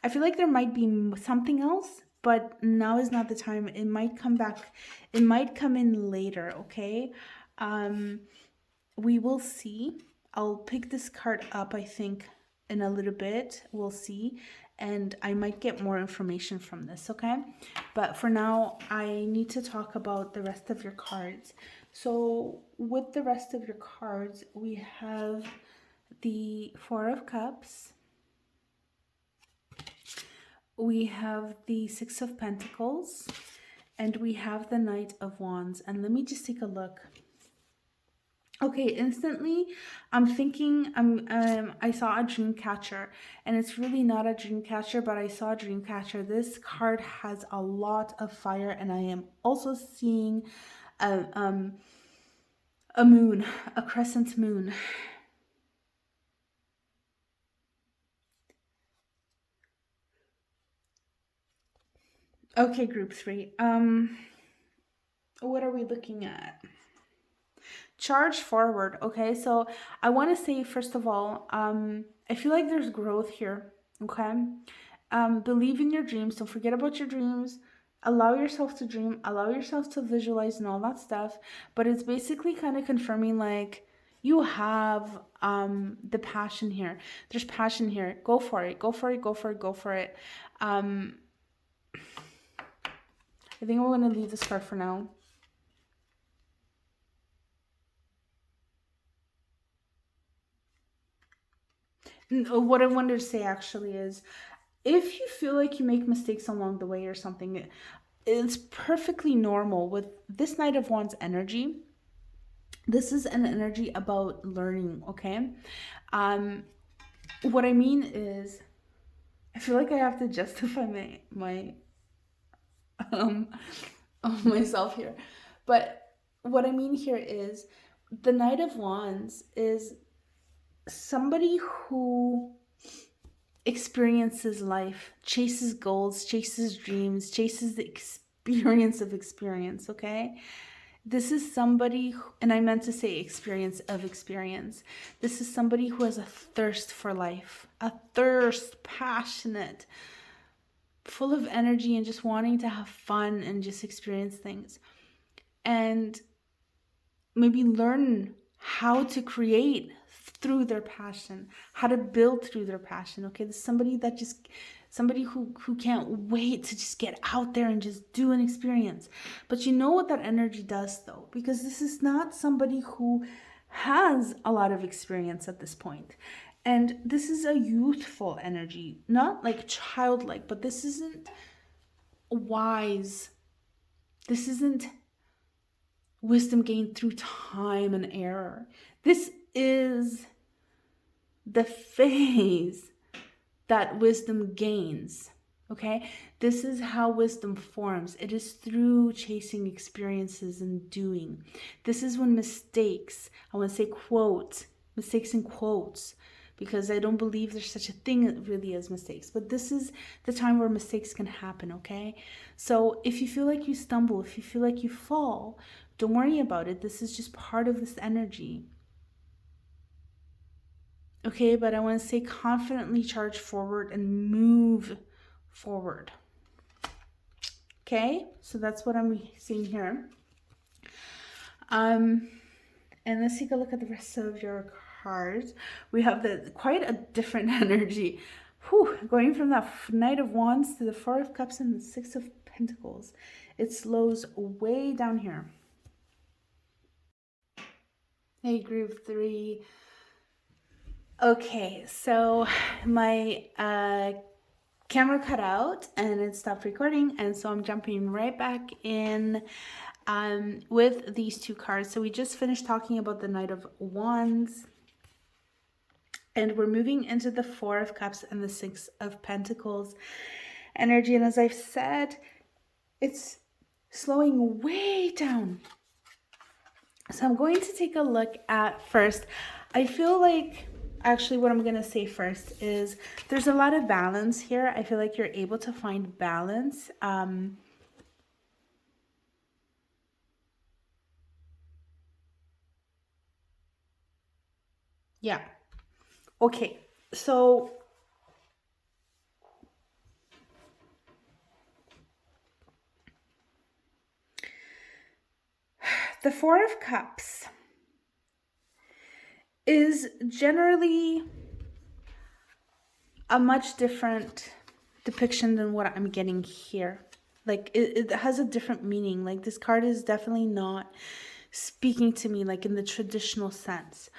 feel like there might be something else, but now is not the time. It might come back. It might come in later, okay? We will see. I'll pick this card up, I think, in a little bit. We'll see. And I might get more information from this, okay? But for now, I need to talk about the rest of your cards. So with the rest of your cards, we have the Four of Cups. We have the Six of Pentacles. And we have the Knight of Wands. And let me just take a look. Okay, instantly, I'm thinking, I saw a dream catcher, and it's really not a dream catcher, but I saw a dream catcher. This card has a lot of fire, and I am also seeing a moon, a crescent moon. Okay, group 3. What are we looking at? Charge forward. Okay, so I want to say, first of all, I feel like there's growth here. Okay, believe in your dreams. Don't forget about your dreams. Allow yourself to dream, allow yourself to visualize and all that stuff. But it's basically kind of confirming, like, you have the passion here. There's passion here. Go for it. Go for it. Go for it. Go for it. I think I'm going to leave this card for now. What I wanted to say actually is, if you feel like you make mistakes along the way or something, it's perfectly normal. With this Knight of Wands energy, this is an energy about learning, okay? What I mean is, I feel like I have to justify my myself here. But what I mean here is, the Knight of Wands is somebody who experiences life, chases goals, chases dreams, chases the experience of experience, okay? This is somebody, and I meant to say experience of experience. This is somebody who has a thirst for life, a thirst, passionate, full of energy and just wanting to have fun and just experience things. And maybe learn how to create through their passion, how to build through their passion. Okay, there's somebody who can't wait to just get out there and just do an experience. But you know what that energy does, though, because this is not somebody who has a lot of experience at this point. And this is a youthful energy, not like childlike, but this isn't wise. This isn't wisdom gained through time and error. This is the phase that wisdom gains, okay? This is how wisdom forms. It is through chasing experiences and doing. This is when mistakes, I want to say quotes, mistakes in quotes, because I don't believe there's such a thing really as mistakes. But this is the time where mistakes can happen, okay? So if you feel like you stumble, if you feel like you fall, don't worry about it. This is just part of this energy. Okay, but I want to say confidently charge forward and move forward. Okay, so that's what I'm seeing here. And let's take a look at the rest of your cards. We have quite a different energy. Going from that Knight of Wands to the Four of Cups and the Six of Pentacles. It slows way down here. Hey, Groove 3. Okay, so my camera cut out and it stopped recording, and so I'm jumping right back in with these two cards. So we just finished talking about the Knight of Wands, and we're moving into the Four of Cups and the Six of Pentacles energy. And as I've said, it's slowing way down. So I'm going to take a look at first. I feel like, actually what I'm going to say first is there's a lot of balance here. I feel like you're able to find balance. Yeah. Okay. So the Four of Cups is generally a much different depiction than what I'm getting here. Like it has a different meaning. Like this card is definitely not speaking to me like in the traditional sense.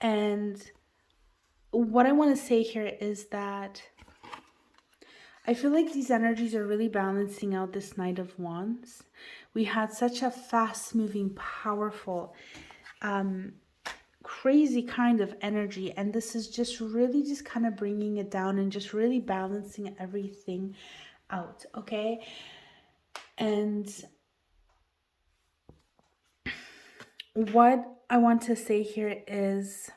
And what I want to say here is that I feel like these energies are really balancing out this Knight of Wands. We had such a fast-moving, powerful, crazy kind of energy, and this is just really just kind of bringing it down and just really balancing everything out, okay? And what I want to say here is,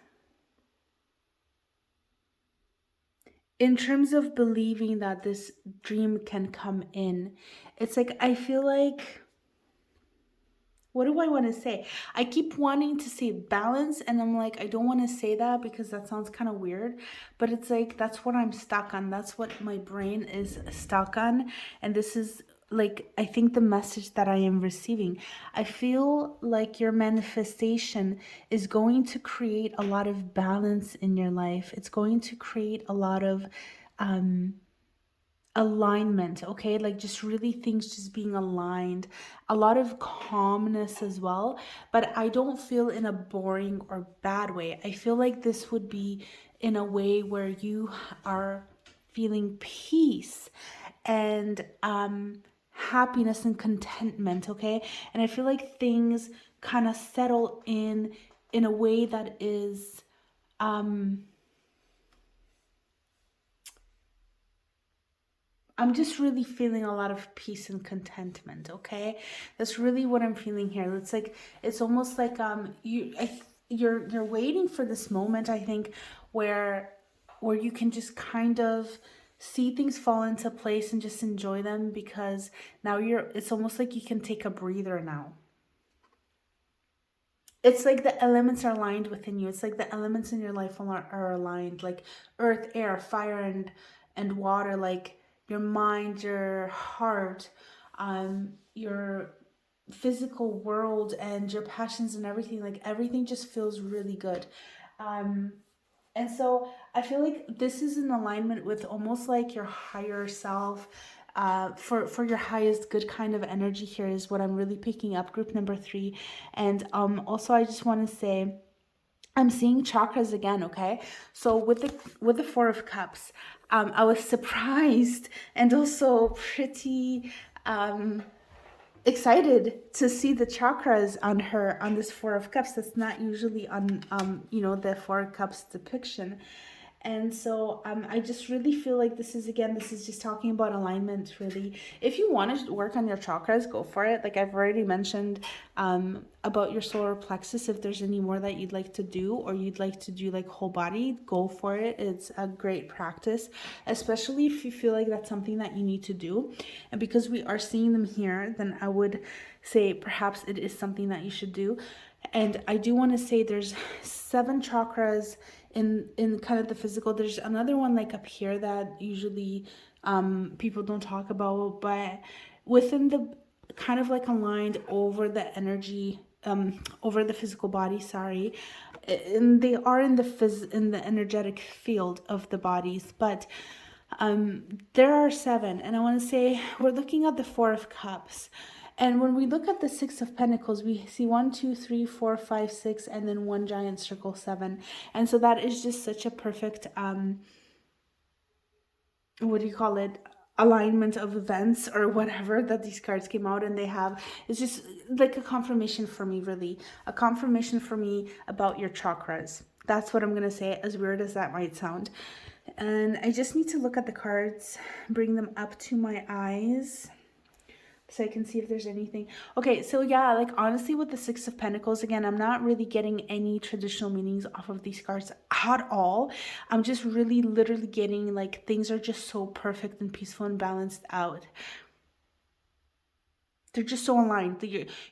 in terms of believing that this dream can come in, it's like, I feel like, what do I want to say? I keep wanting to say balance, and I'm like, I don't want to say that because that sounds kind of weird, but it's like, that's what I'm stuck on. That's what my brain is stuck on. And this is like, I think the message that I am receiving. I feel like your manifestation is going to create a lot of balance in your life. It's going to create a lot of alignment, okay? Like just really things just being aligned, a lot of calmness as well. But I don't feel in a boring or bad way. I feel like this would be in a way where you are feeling peace and happiness and contentment, okay? And I feel like things kind of settle in a way that is I'm just really feeling a lot of peace and contentment, okay? That's really what I'm feeling here. It's like, it's almost like you're waiting for this moment, I think, where you can just kind of see things fall into place and just enjoy them, because now it's almost like you can take a breather now. It's like the elements are aligned within you. It's like the elements in your life are aligned, like earth, air, fire, and water, like your mind, your heart, your physical world, and your passions and everything. Like everything just feels really good. And so I feel like this is in alignment with almost like your higher self. For your highest good kind of energy here is what I'm really picking up, group number 3. And also I just want to say, I'm seeing chakras again, okay? So with the Four of Cups, I was surprised and also pretty excited to see the chakras on this Four of Cups. That's not usually on the Four of Cups depiction. And so I just really feel like this is just talking about alignment, really. If you want to work on your chakras, go for it. Like I've already mentioned about your solar plexus, if there's any more that you'd like to do, or you'd like to do like whole body, go for it. It's a great practice, especially if you feel like that's something that you need to do. And because we are seeing them here, then I would say perhaps it is something that you should do. And I do want to say there's 7 chakras in kind of the physical. There's another one like up here that usually people don't talk about, but within the kind of like aligned over the energy, over the physical body, sorry, and they are in the energetic field of the bodies, but there are 7. And I want to say we're looking at the 4 of Cups. And when we look at the 6 of Pentacles, we see 1, 2, 3, 4, 5, 6, and then 1 giant circle, 7. And so that is just such a perfect, what do you call it? Alignment of events or whatever that these cards came out and they have. It's just like a confirmation for me, really. A confirmation for me about your chakras. That's what I'm going to say, as weird as that might sound. And I just need to look at the cards, bring them up to my eyes, so I can see if there's anything. Okay, so yeah, like honestly with the 6 of Pentacles, again, I'm not really getting any traditional meanings off of these cards at all. I'm just really literally getting like things are just so perfect and peaceful and balanced out. They're just so aligned.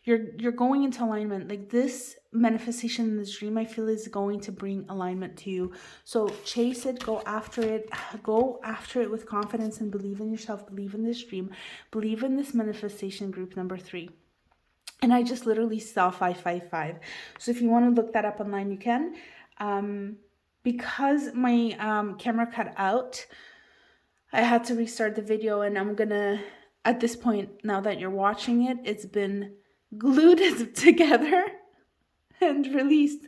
You're going into alignment. Like this manifestation in this dream, I feel is going to bring alignment to you. So chase it, go after it with confidence and believe in yourself, believe in this dream, believe in this manifestation, group number 3. And I just literally saw 555. So if you want to look that up online, you can. Because my camera cut out, I had to restart the video, and I'm gonna, at this point, now that you're watching it, it's been glued together and released.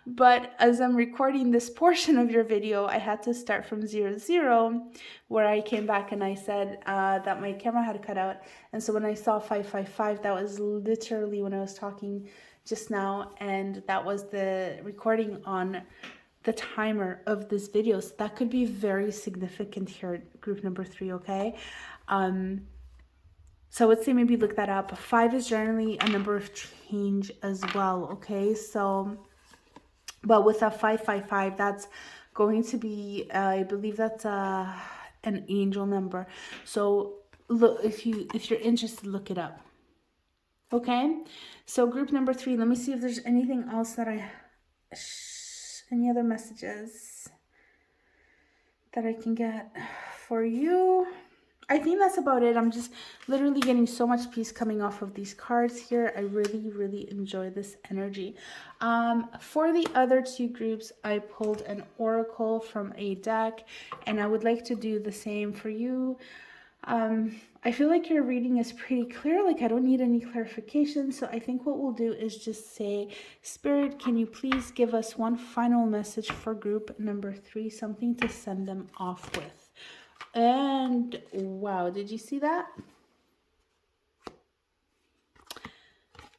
But as I'm recording this portion of your video, I had to start from 0, where I came back and I said that my camera had cut out. And so when I saw 555, that was literally when I was talking just now, and that was the recording on the timer of this video. So that could be very significant here, group number 3, okay? So I would say maybe look that up. 5 is generally a number of change as well, okay? So, but with a 555, that's going to be, I believe that's an angel number. So look, if you're interested, look it up. Okay? So group number 3, let me see if there's anything else that any other messages that I can get for you. I think that's about it. I'm just literally getting so much peace coming off of these cards here. I really, really enjoy this energy. For the other 2 groups, I pulled an oracle from a deck, and I would like to do the same for you. I feel like your reading is pretty clear. Like I don't need any clarification. So I think what we'll do is just say, Spirit, can you please give us one final message for group number 3, something to send them off with. And wow, did you see that?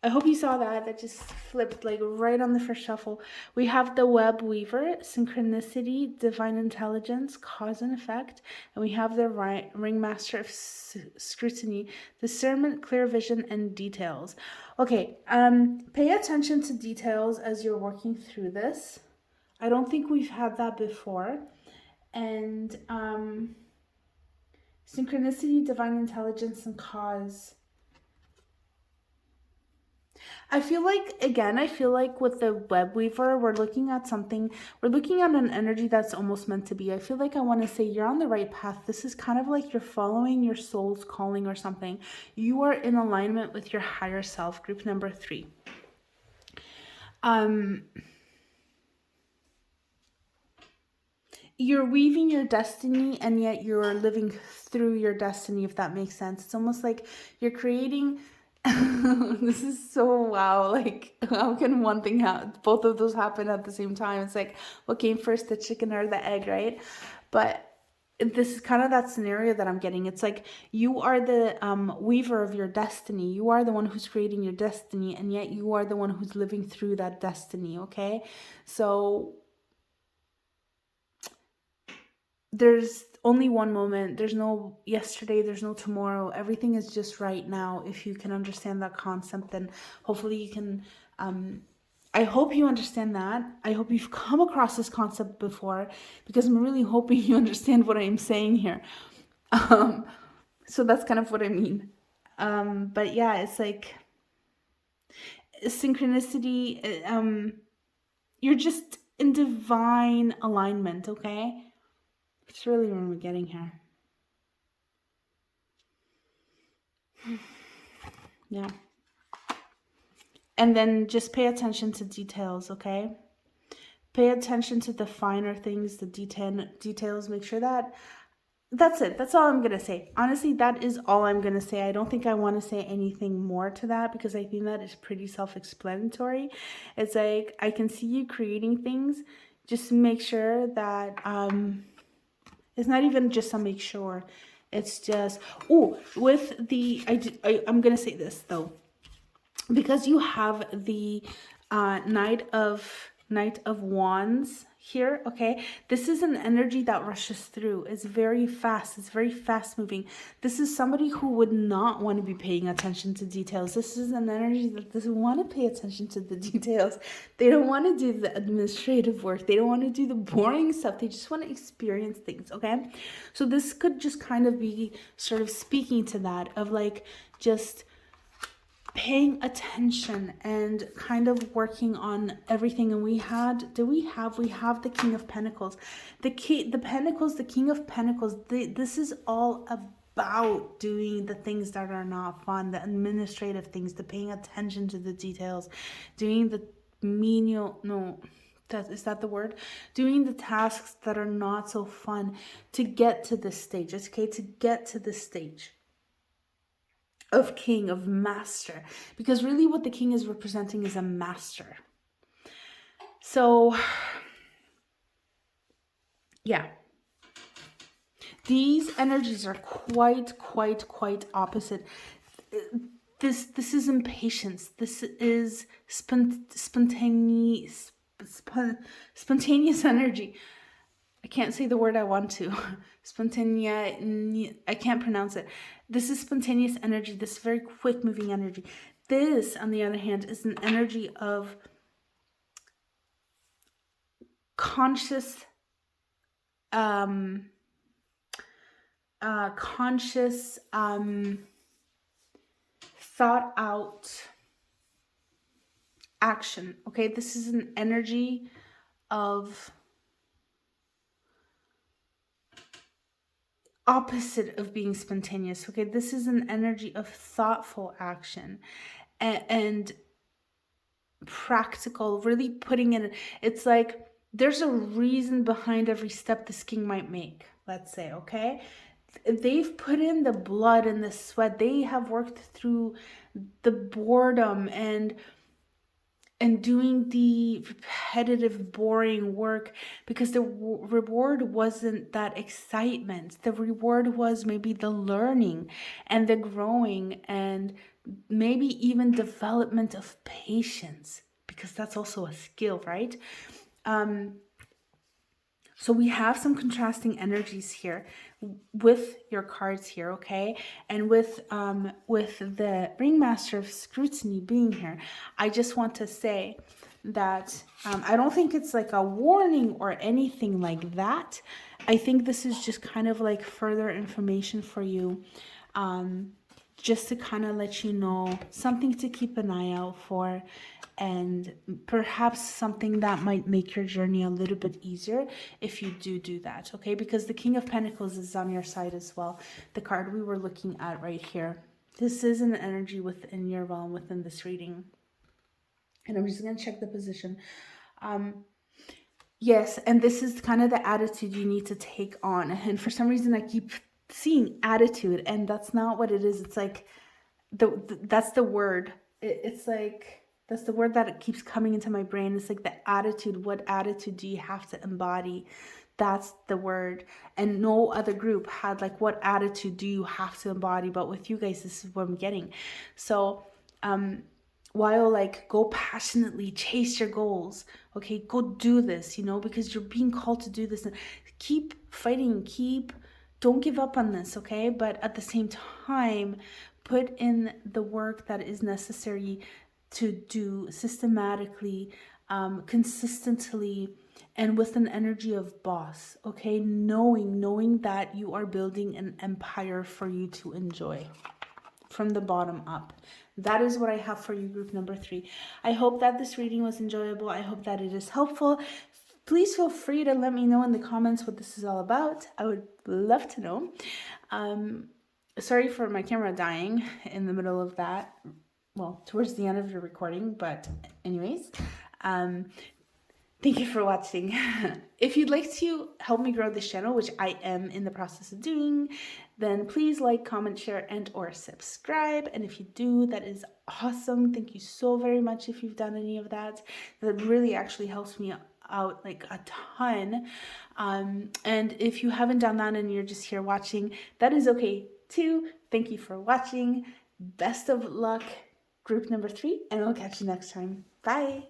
I hope you saw that. That just flipped like right on the first shuffle. We have the web weaver, synchronicity, divine intelligence, cause and effect. And we have the ringmaster of scrutiny, discernment, clear vision, and details. Okay, pay attention to details as you're working through this. I don't think we've had that before. And synchronicity, divine intelligence, and cause. I feel like with the web weaver, we're looking at an energy that's almost meant to be. I feel like I want to say you're on the right path. This is kind of like you're following your soul's calling or something. You are in alignment with your higher self, group number 3. You're weaving your destiny, and yet you're living through your destiny, if that makes sense. It's almost like you're creating... This is so wow. Like, how can one thing both of those happen at the same time? It's like, what came first, the chicken or the egg, right? But this is kind of that scenario that I'm getting. It's like you are the weaver of your destiny. You are the one who's creating your destiny, and yet you are the one who's living through that destiny, okay? So there's only one moment. There's no yesterday, there's no tomorrow. Everything is just right now. If you can understand that concept, then hopefully you can I hope you understand that. I hope you've come across this concept before, because I'm really hoping you understand what I'm saying here. Um, so that's kind of what I mean. But yeah, it's like synchronicity. You're just in divine alignment, okay? It's really where we're getting here. Yeah. And then just pay attention to details, okay? Pay attention to the finer things, the details. Make sure that that's it. That's all I'm going to say. Honestly, that is all I'm going to say. I don't think I want to say anything more to that, because I think that is pretty self-explanatory. It's like, I can see you creating things. Just make sure that it's not even just a make sure. It's just, oh, with the, I'm going to say this though, because you have the Knight of Wands here, okay? This is an energy that rushes through. It's very fast. It's very fast moving. This is somebody who would not want to be paying attention to details. This is an energy that doesn't want to pay attention to the details. They don't want to do the administrative work. They don't want to do the boring stuff. They just want to experience things, okay? So this could just kind of be sort of speaking to that, of like just paying attention and kind of working on everything. And we have the King of Pentacles, the Pentacles, the King of Pentacles. This is all about doing the things that are not fun, the administrative things, the paying attention to the details, doing the menial, no, is that the word? Doing the tasks that are not so fun to get to this stage. It's okay to get to this stage of king, of master, because really what the king is representing is a master. So yeah, these energies are quite opposite. This is impatience. This is spontaneous energy. I can't say the word I want to. Spontaneous. I can't pronounce it. This is spontaneous energy. This very quick moving energy. This, on the other hand, is an energy of conscious, thought out action. Okay, this is an energy of opposite of being spontaneous. Okay, this is an energy of thoughtful action and practical, really putting in. It's like there's a reason behind every step this king might make, let's say. Okay, they've put in the blood and the sweat. They have worked through the boredom and doing the repetitive, boring work, because the reward wasn't that excitement. The reward was maybe the learning and the growing, and maybe even development of patience, because that's also a skill, right? So we have some contrasting energies here with your cards here, okay? And with the Ringmaster of Scrutiny being here, I just want to say that I don't think it's like a warning or anything like that. I think this is just kind of like further information for you, just to kind of let you know something to keep an eye out for, and perhaps something that might make your journey a little bit easier if you do that, okay? Because the King of Pentacles is on your side as well, the card we were looking at right here. This is an energy within your realm, within this reading. And I'm just going to check the position. Yes, and this is kind of the attitude you need to take on. And for some reason, I keep seeing attitude, and that's not what it is. It's like, that's the word. It's like, that's the word that keeps coming into my brain. It's like the attitude. What attitude do you have to embody? That's the word. And no other group had like, what attitude do you have to embody? But with you guys, this is what I'm getting. So, while like go passionately, chase your goals, okay, go do this, you know, because you're being called to do this. And keep fighting, don't give up on this, okay? But at the same time, put in the work that is necessary to do systematically, consistently, and with an energy of boss, okay? Knowing that you are building an empire for you to enjoy from the bottom up. That is what I have for you, group number 3. I hope that this reading was enjoyable. I hope that it is helpful. Please feel free to let me know in the comments what this is all about. I would love to know. Sorry for my camera dying in the middle of that. Well, towards the end of the recording, but anyways, thank you for watching. If you'd like to help me grow this channel, which I am in the process of doing, then please like, comment, share, and or subscribe. And if you do, that is awesome. Thank you so very much if you've done any of that. That really actually helps me out like a ton. And if you haven't done that and you're just here watching, that is okay too. Thank you for watching. Best of luck, group number 3, and I'll catch you next time. Bye.